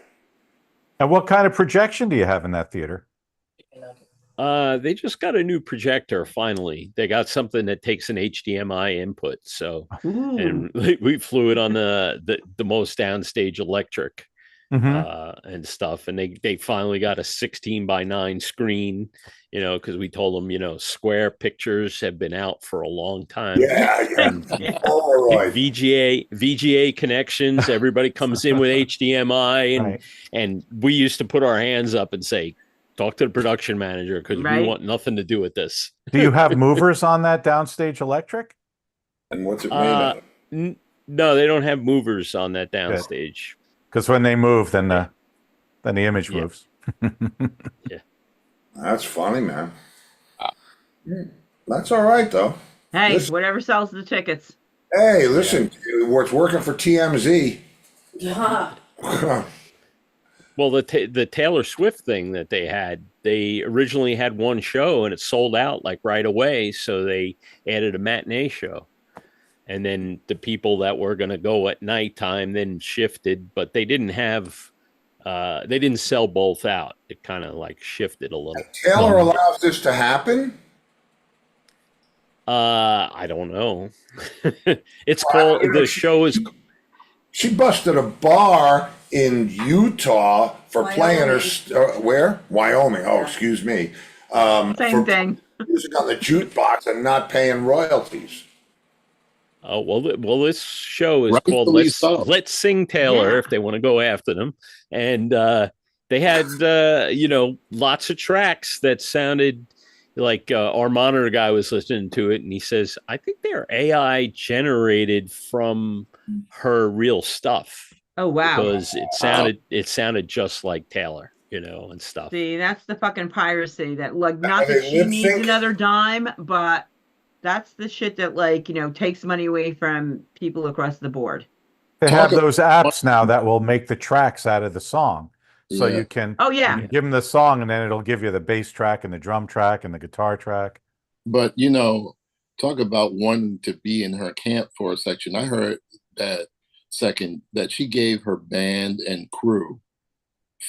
and what kind of projection do you have in that theater? They just got a new projector finally. They got something that takes an HDMI input. So, Ooh. and we flew it on the most downstage electric and stuff. And they finally got a 16:9 screen, because we told them, square pictures have been out for a long time. Yeah, yeah. And Polaroid. VGA connections, everybody comes in with HDMI, and Right. and we used to put our hands up and say, talk to the production manager because we Right. want nothing to do with this. Do you have movers on that downstage electric? And what's it made of? No, they don't have movers on that downstage. Because when they move, then the image Yeah. moves. That's funny, man. That's all right, though. Hey, Listen. whatever sells the tickets. Hey, listen, it's working for TMZ. Well, the Taylor Swift thing that they originally had one show and it sold out like right away. So they added a matinee show. And then the people that were going to go at nighttime then shifted, but they didn't sell both out. It kind of like shifted a little. Taylor allows this to happen? I don't know. It's called, the show is. She busted a bar in Utah for playing her, where? Wyoming. Oh, excuse me. Same for thing. music on the jukebox and not paying royalties. Oh, well, this show is called Rightfully so. Let's Sing Taylor, Yeah. if they want to go after them. And they had, lots of tracks that sounded like our monitor guy was listening to it. And he says, I think they're AI generated from her real stuff. Oh, wow. Because it sounded just like Taylor, and stuff. See, that's the fucking piracy that, like, not Are that they she needs lip-sync? another dime, but that's the shit that, like, takes money away from people across the board. They have those apps now that will make the tracks out of the song. So Yeah. you can Oh, yeah. you give them the song and then it'll give you the bass track and the drum track and the guitar track. But talk about wanting to be in her camp for a section. I heard that she gave her band and crew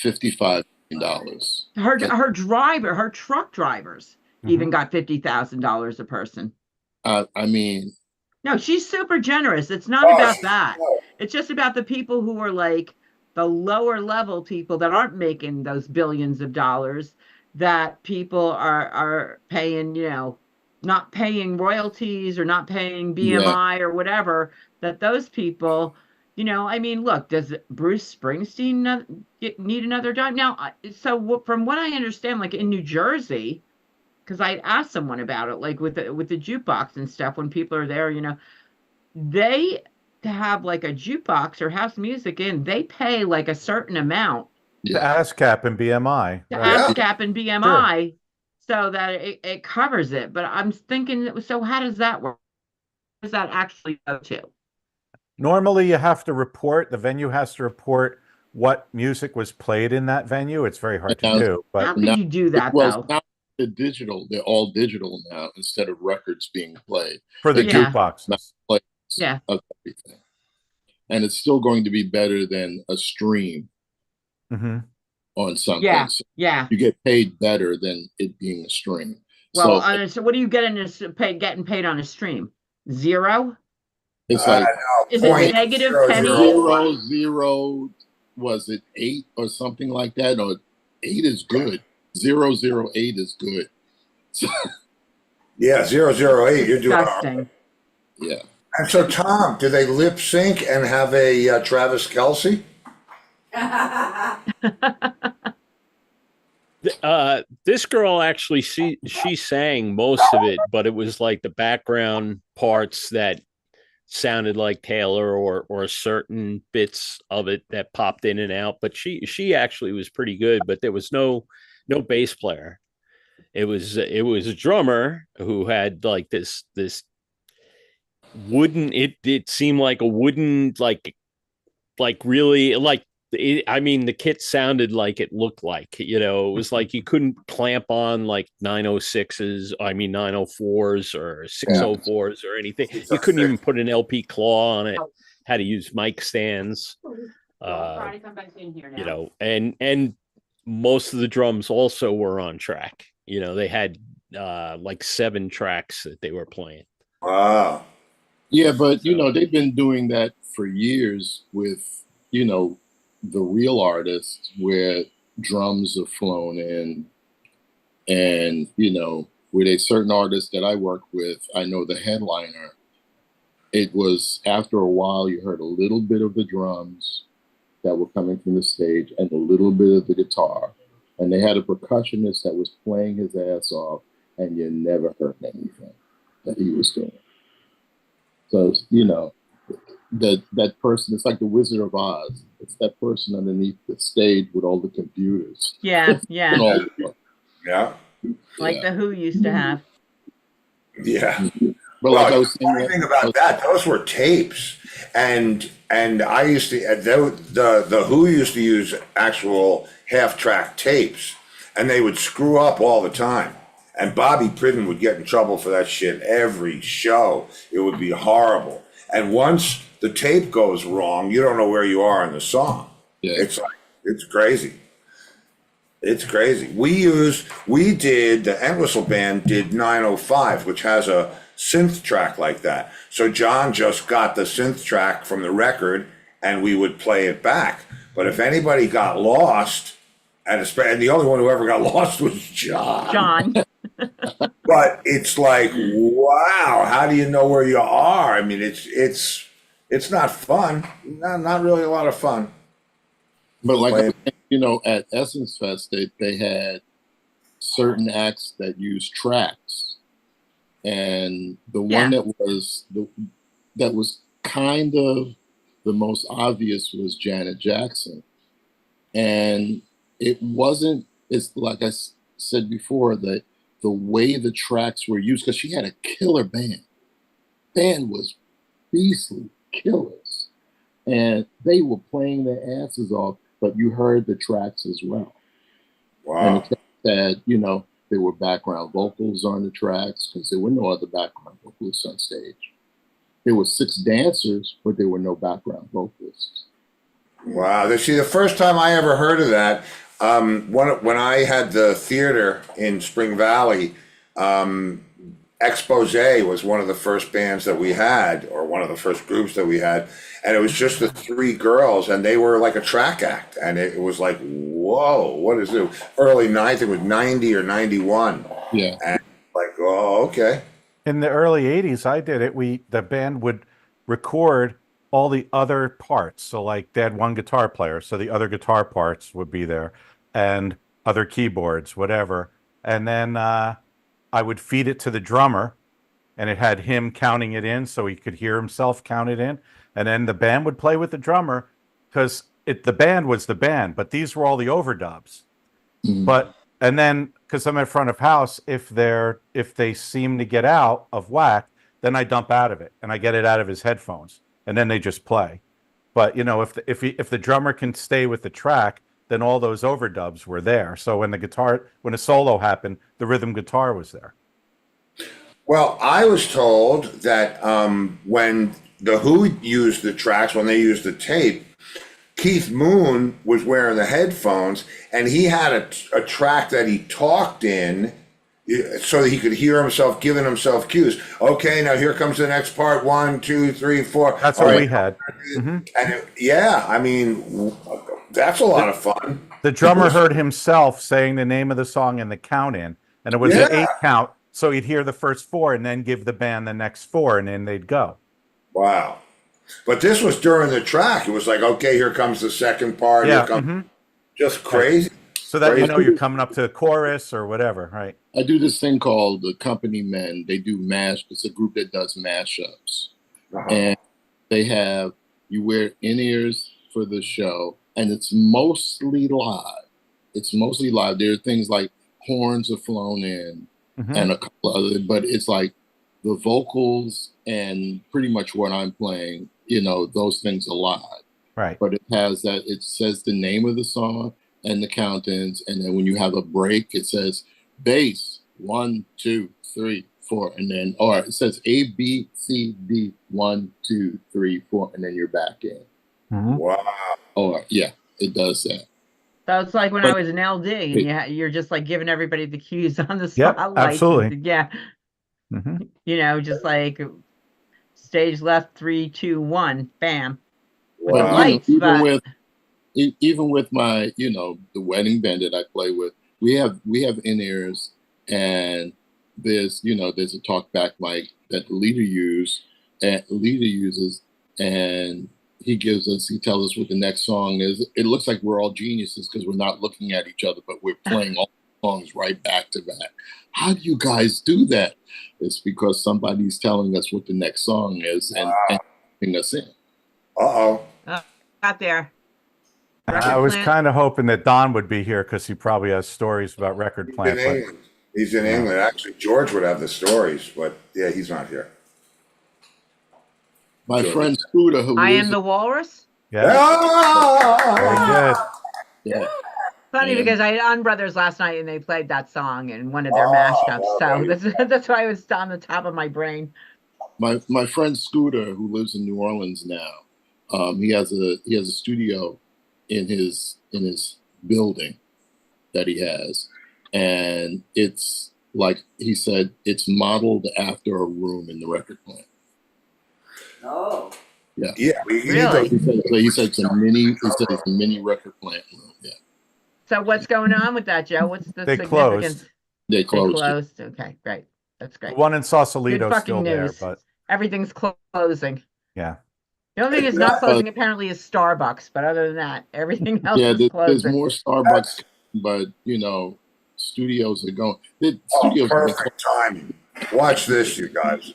$55 million. Her truck drivers even got $50,000 a person. I mean, No, she's super generous. It's not about that. It's just about the people who are like the lower level people that aren't making those billions of dollars, that people are paying, not paying royalties or not paying BMI or whatever, that those people, I mean, look, does Bruce Springsteen need another dime? Now, so from what I understand, like in New Jersey, because I asked someone about it, like with the jukebox and stuff, when people are there, they to have like a jukebox or house music in, they pay like a certain amount. The ASCAP and BMI. To right? ASCAP and BMI, so that it covers it. But I'm thinking, so how does that work? Where does that actually go to? Normally you have to report, the venue has to report what music was played in that venue. It's very hard to do. How But can you do that, well, though? now they're all digital now instead of records being played. for the Yeah. jukeboxes. Yeah. Of everything. And it's still going to be better than a stream hmm on something. Yeah. So Yeah. you get paid better than it being a stream. Well, so so what are you getting paid on a stream? Zero? it's like Is it negative penny? 0, was it 8 or something like that? Or 8 is good. 008 is good. So, Yeah, 008. You're doing all right. Disgusting. yeah. And so, Tom, do they lip sync and have a Travis Kelce? This girl actually, she sang most of it, but it was like the background parts that sounded like Taylor or certain bits of it that popped in and out. But she actually was pretty good, but there was no bass player. It was a drummer who had like this wooden, it seemed like a wooden, like really like I mean, the kit sounded like it looked like, it was like you couldn't clamp on like 906s, I mean 904s or 604s or anything. You couldn't even put an LP claw on it. Had to use mic stands. And most of the drums also were on track, They had like 7 tracks that they were playing. Wow. Yeah, but they've been doing that for years with the real artists, where drums are flown in, and with a certain artist that I work with, I know the headliner. It was after a while you heard a little bit of the drums that were coming from the stage and a little bit of the guitar, and they had a percussionist that was playing his ass off, and you never heard anything that he was doing. So that person, it's like the Wizard of Oz. It's that person underneath the stage with all the computers. Yeah, yeah. Yeah. Like the Who used to have. Yeah. But Well, like I was the saying, funny thing about that, those were tapes, and I used to the Who used to use actual half-track tapes, and they would screw up all the time. And Bobby Pridden would get in trouble for that shit every show. It would be horrible. And once the tape goes wrong, you don't know where you are in the song. yeah. It's crazy. It's crazy. The Entwistle Band did 905, which has a synth track like that. So John just got the synth track from the record, and we would play it back. But if anybody got lost, and the only one who ever got lost was John. John. But it's like, wow, how do you know where you are? I mean, it's not fun. Not really a lot of fun. But like at Essence Fest, they had certain acts that used tracks, and the one that was kind of the most obvious was Janet Jackson, and it wasn't. It's like I said before, that the way the tracks were used, because she had a killer band. Band was beastly, killers, and they were playing their asses off. But you heard the tracks as well. Wow. And it said, there were background vocals on the tracks, because there were no other background vocalists on stage. There were 6 dancers, but there were no background vocalists. Wow. See, the first time I ever heard of that, when I had the theater in Spring Valley, Expose was one of the first bands that we had, or one of the first groups that we had, and it was just the 3 girls, and they were like a track act, and it was like, whoa, what is it? Early 90s, it was 90 or 91. Yeah. And like, oh, okay. In the early 80s, I did it. The band would record all the other parts. So like they had one guitar player, so the other guitar parts would be there, and other keyboards, whatever. And then I would feed it to the drummer, and it had him counting it in so he could hear himself count it in. And then the band would play with the drummer, because the band was the band, but these were all the overdubs. Mm-hmm. And then, because I'm at front of house, if they seem to get out of whack, then I dump out of it and I get it out of his headphones, and then they just play. But if the drummer can stay with the track, then all those overdubs were there. So when a solo happened, the rhythm guitar was there. Well, I was told that when the Who used the tracks, when they used the tape, Keith Moon was wearing the headphones, and he had a track that he talked in so that he could hear himself giving himself cues. Okay, now here comes the next part. 1, 2, 3, 4. That's what we had. Mm-hmm. And I mean, that's a lot of fun. The drummer heard himself saying the name of the song and the count in, and it was an 8 count. So he'd hear the first 4 and then give the band the next 4, and then they'd go. Wow. But this was during the track. It was like, okay, here comes the second part. Yeah. Just crazy. So that you're coming up to the chorus or whatever, right? I do this thing called the Company Men. They do it's a group that does mashups. Uh-huh. And you wear in-ears for the show, and it's mostly live. There are things like horns are flown in, and a couple other, but it's like the vocals and pretty much what I'm playing, those things are live. Right. But it says the name of the song and the count-ins, and then when you have a break, it says bass 1, 2, 3, 4, and then, or it says A, B, C, D 1, 2, 3, 4, and then you're back in. Wow. Or it does that. So it's like when I was in LD and you're just like giving everybody the cues on the Yep, spotlights. absolutely. Yeah. Mhm. You know, just like stage left, 3, 2, 1, bam. With But the Wow. lights, even but with even with my, the wedding band that I play with, we have in-ears, and there's a talk back mic that the leader uses, and he tells us what the next song is. It looks like we're all geniuses because we're not looking at each other, but we're playing all songs right back to back. How do you guys do that? It's because somebody's telling us what the next song is and putting us in. Uh-oh. got there. I was kind of hoping that Don would be here because he probably has stories about Record He's Plant. in But England. He's in Yeah. England. Actually, George would have the stories, but yeah, he's not here. My Sure. friend Scooter, who I lives am the walrus. yeah, very Ah! good. yeah, Funny And- because I had On Brothers last night and they played that song in one of their Oh, mashups. wow, So buddy. that's why it was on the top of my brain. my friend Scooter, who lives in New Orleans now, he has a studio in his building that he has, and it's like he said, it's modeled after a room in the record plant. Oh. Yeah, you need Really? those- He said it's a mini record plant room. Yeah, So what's going on with that, Joe? What's the They significance? closed. they They closed. closed. Okay, great. That's The great. one in Good Sausalito is fucking still there, news. but Everything's closing. yeah. The only thing that's not closing apparently is Starbucks, but other than that, everything else Yeah, is there's closing. more Starbucks, but studios are going. The Oh, studios have been perfect timing. Watch this, you guys.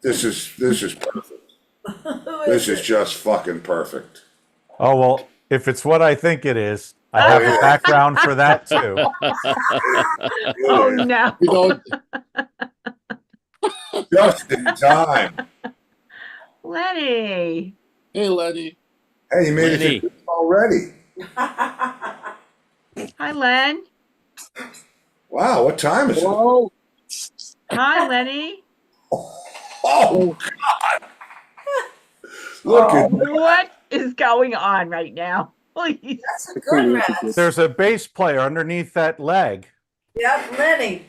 This is perfect. This is just fucking perfect. Oh well, if it's what I think it is, I have a background for that too. Oh no. You know, Just in time. Lenny. hey Lenny, Hey, you made Lenny. it to already. Hi, Len. Wow, what time is it? hello. Hi, Lenny. Oh, God. Look at What is going on right now? Please. That's a good rest. There's a bass player underneath that leg. Yep, Lenny.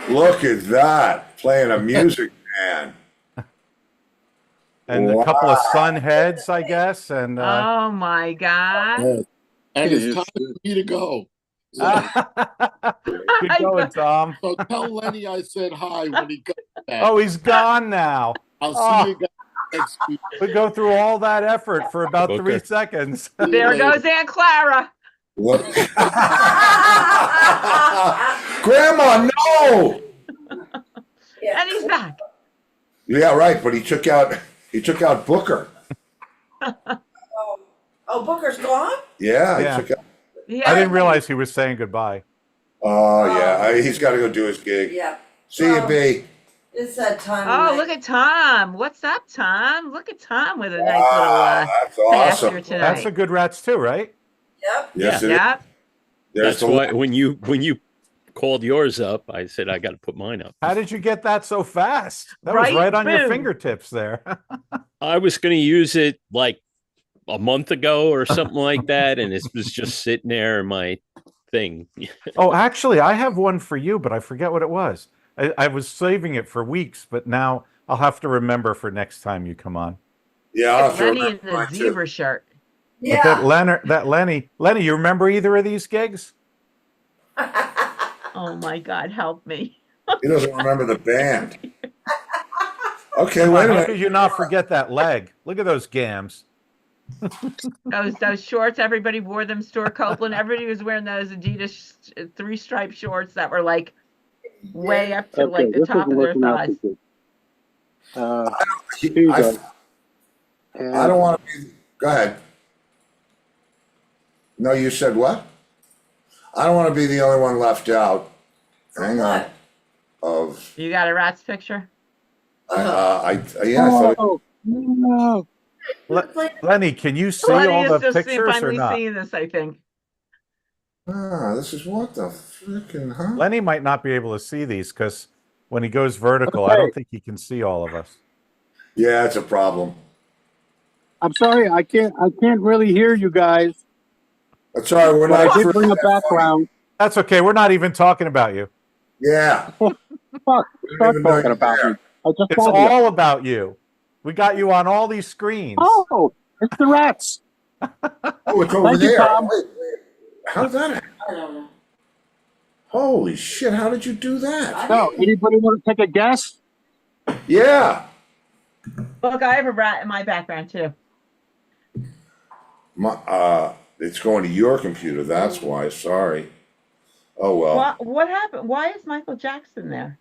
Look at that. Playing a music band. And a couple of sun heads, I guess. And Oh my God. Yeah. And it's time for me to go. So, good going, Tom. so tell Lenny I said hi when he comes back. Oh, he's gone now. I'll see you guys next week. We go through all that effort for about Okay. 3 seconds. There goes Aunt Clara. Look. Grandma, no! Yeah. And he's back. Yeah, right, but he took out Booker. Oh, Booker's gone? Yeah, Yeah. he took out. Yeah. I didn't realize he was saying goodbye. Oh, yeah, he's got to go do his gig. Yeah. See you, B. It's that time. of Oh, night. look at Tom. What's up, Tom? Look at Tom with a nice Wow, that's little pass awesome. here tonight. That's a good Rats too, right? Yep. Yes, it is. Yep. There's That's why when you called yours up, I said I got to put mine up. How did you get that so fast? That was Right? right on your Boom. fingertips there. I was going to use it like a month ago or something like that, and it was just sitting there in my thing. Oh, actually, I have one for you, but I forget what it was. I was saving it for weeks, but now I'll have to remember for next time you come on. Yeah, I'll have to Lenny in remember the mine, too. zebra shirt. But Yeah. that Lenny, you remember either of these gigs? Oh my God, help me. He doesn't remember the band. Okay, Come wait on, a how minute. could you not forget that leg? Look at those gams. Those shorts, everybody wore them. Stuart Copeland, everybody was wearing those Adidas 3-stripe shorts that were like way up to like the top of their thighs. Here you I, go. I don't want to be. Go ahead. No, you said what? I don't want to be the only one left out. Hang on. What? Of You got a Rats picture? yeah. I thought Oh, no. Lenny, can you see Lenny all is the just pictures or finally not? seeing this, I think. this is what the freaking huh? Lenny might not be able to see these because when he goes vertical, I Okay. don't think he can see all of us. Yeah, it's a problem. I'm sorry, I can't really hear you guys. That's all right, we're But I not. did bring a background. That's okay. We're not even talking about you. Yeah. Fuck, We start don't even know talking you're about there. me. I just It's told you. all about you. We got you on all these screens. Oh, it's the rats. Oh, it's over Thank you, there. Tom. Wait. How did that happen? I don't know. Holy shit, how did you do that? No, anybody want to take a guess? Yeah. Look, I have a rat in my background too. It's going to your computer, that's why, sorry. Oh, well. What happened? Why is Michael Jackson there?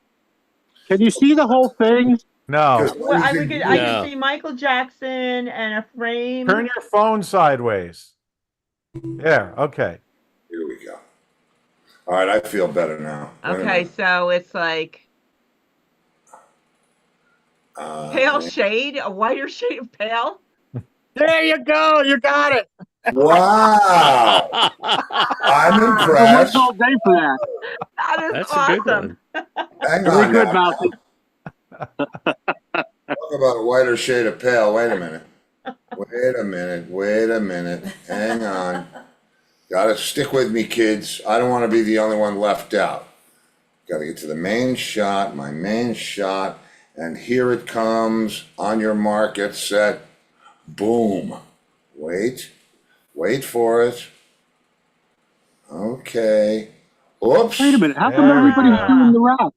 Can you see the whole thing? No. Because Well, I anything- could No. see Michael Jackson and a frame. Turn your phone sideways. There. Okay. Here we go. All right, I feel better now. Wait a Okay, minute. so it's like pale shade, a whiter shade of pale. There you go. You got it. Wow. I'm I impressed. worked all day for that. That is That's a good awesome. one. Hang Very on good, now. Mousy. Talk about a whiter shade of pale. Wait a minute. Wait a minute. Hang on. Gotta stick with me, kids. I don't want to be the only one left out. Gotta get to the main shot, my main shot, and here it comes. On your mark, get set. Boom. Wait for it. Okay. Oops. Wait a minute. How come There we everybody's go. doing the rat?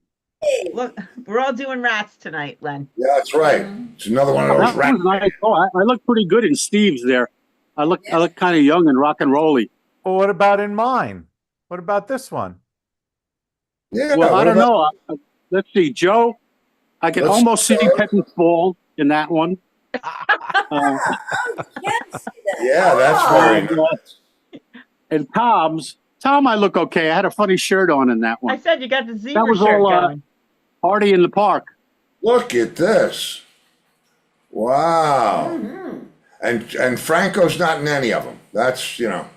Look, we're all doing rats tonight, Len. Yeah, that's right. It's another one of those That rats. was nice. Oh, I look pretty good in Steve's there. I look kind of young and rock and rolly. Well, what about in mine? What about this one? Yeah, Well, I what don't about- know. Let's see, Joe. I can Let's- almost see Peppy's bald in that one. Can't see that. Yeah, that's Oh. very and, nice. and Tom, I look okay. I had a funny shirt on in that I one. said you got the zebra was shirt all, going. Party in the park. Look at this. Wow. Mhm. And Franco's not in any of them. That's, No,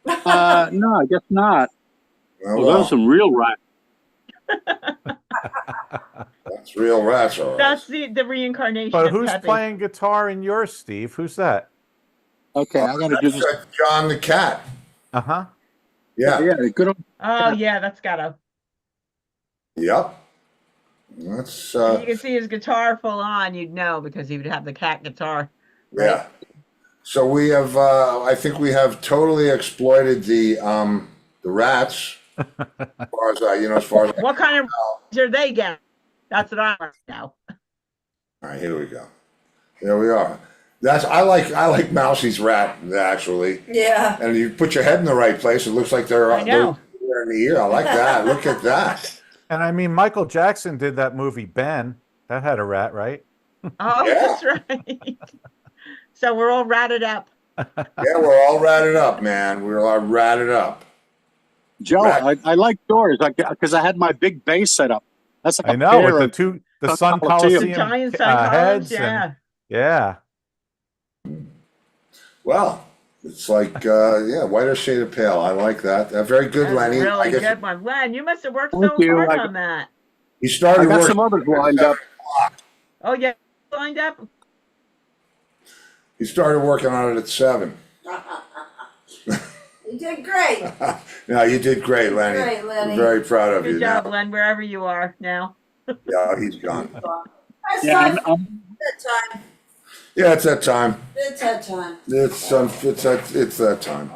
I guess not. oh, Well, well, those are some real rats. that's real rats, all right. That's the reincarnation But of who's Pepe. playing guitar in yours, Steve? Who's that? Okay, I got to do That's this. John the cat. Uh-huh. Yeah. Yeah, good. Oh yeah, that's gotta. Yep. That's If you can see his guitar full on, you'd know because he would have the cat guitar. yeah. So we have I think we have totally exploited the rats as far as as far as What kind of are they getting? That's what I want to know. all right, here we go. There we are. That's I like Mousie's rat actually. Yeah. And you put your head in the right place, it looks like they're I know. they're in the ear. I like that. Look at that. And I mean, Michael Jackson did that movie Ben. That had a rat, right? Oh, Yeah. that's right. So we're all ratted up. Yeah, we're all ratted up, man. We're all ratted up. Joe, Right. I like yours because I had my big bass set up. That's like I a know, pair with of- the Sun Coliseum. The Coliseum giant sun heads. columns, yeah. And, yeah. Well, it's like whiter shade of pale. I like that. Very good, That's Lenny. a really I guess good one. Len, you must have worked Thank so you. hard I- on that. he I started got working. some others lined up. Oh yeah, lined up. He started working on it at 7. You did great. No, you did great, Lenny. Great, Lenny. I'm very proud of Good you. job, Now. Len, wherever you are now. Yeah, he's gone. It's Yeah, time. It's that time. Yeah, it's that time. It's that time. It's that time.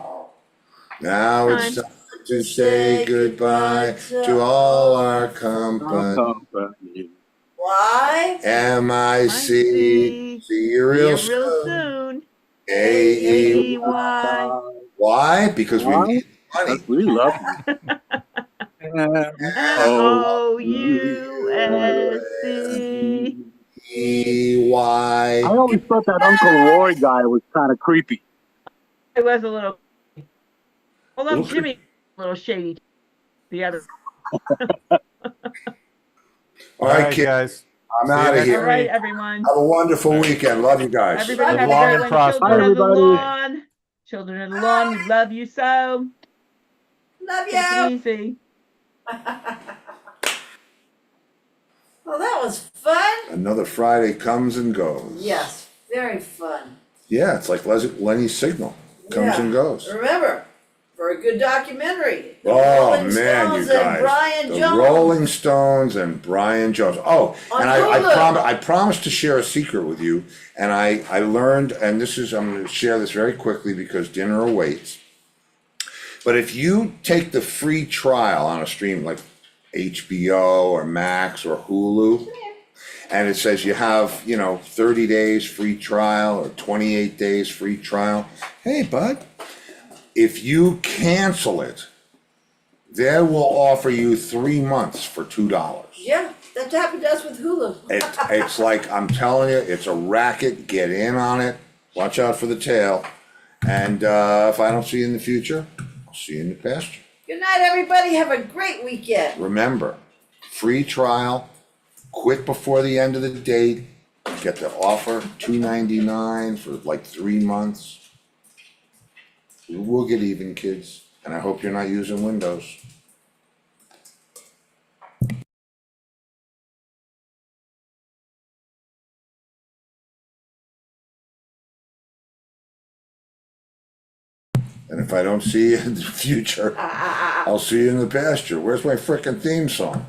Now it's time to say goodbye to all our company. Why? M-I-C. See you real soon. A-E. A-E-Y. Why? Because we Why? need money. We love you. O-U-S-C. E-Y. I always thought that Uncle Roy guy was kind of creepy. It was a little. Although Little Jimmy, a little shady. The other. All right, kids. guys. I'm See you out of next here. All right, everyone. Have a wonderful weekend. Love you guys. Everybody Live have a long great and one. prosper. Children of the Everybody. lawn. Children of the lawn, we love you so. Love Take it you. easy. Well, that was fun. Another Friday comes and goes. Yes, very fun. Yeah, it's like Lenny's signal. Comes Yeah. and goes. Remember, for a good documentary. The Oh Rolling man, you Stones and guys. Brian The Jones. Rolling Stones and Brian Jones. Oh, On and Hulu. I promised to share a secret with you. And I learned, and I'm going to share this very quickly because dinner awaits. But if you take the free trial on a stream like HBO or Max or Hulu, and it says you have, 30 days free trial or 28 days free trial. Hey, bud, if you cancel it, they will offer you 3 months for $2. Yeah, that happened to us with Hulu. It's like, I'm telling you, it's a racket. Get in on it. Watch out for the tail. And if I don't see you in the future, I'll see you in the pasture. Good night, everybody. Have a great weekend. Remember, free trial, quit before the end of the date, get the offer, $2.99 for like 3 months. We'll get even, kids, and I hope you're not using Windows. And if I don't see you in the future, I'll see you in the pasture. Where's my frickin' theme song?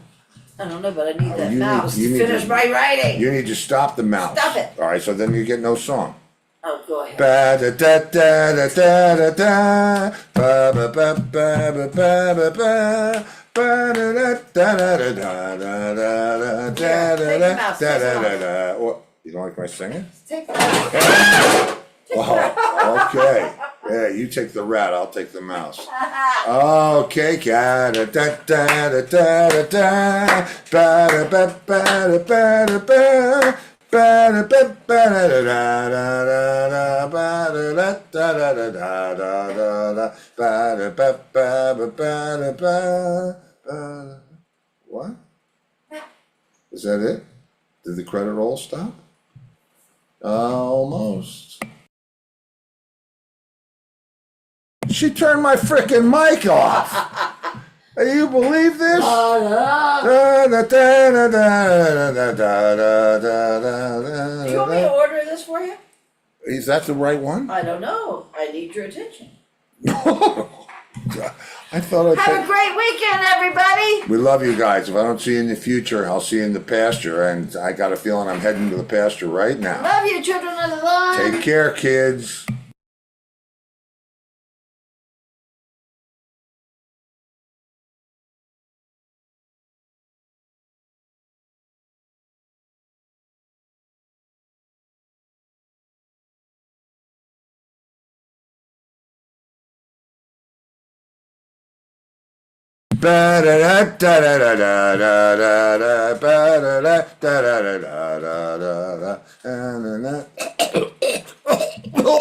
I don't know, but I need Oh, that you need- mouse you to need finish to- my writing. You need to stop the mouse. Stop it. All right, so then you get no song. Oh, go ahead. Ba da da da da da da da ba ba ba ba ba ba ba ba ba da da da da da da da da da Here, take the mouse, da take it da off. da. What? You don't like my singing? Take that. Oh, okay. Yeah, you take the rat, I'll take the mouse. Okay, da da da da da da da da ba da ba ba da ba da ba. What? Is that it? Did the credit roll stop? Almost. She turned my frickin' mic off. Do you believe this? Da, da, da, da, da, da, da, da, da, Do you want me to order this for you? Is that the right one? I don't know. I need your attention. I thought I'd Have a great weekend, everybody. We love you guys. If I don't see you in the future, I'll see you in the pasture. And I got a feeling I'm heading to the pasture right now. Love you, children of the lawn. Take care, kids. Ba da da da da da da da da ba da da da da da da da da da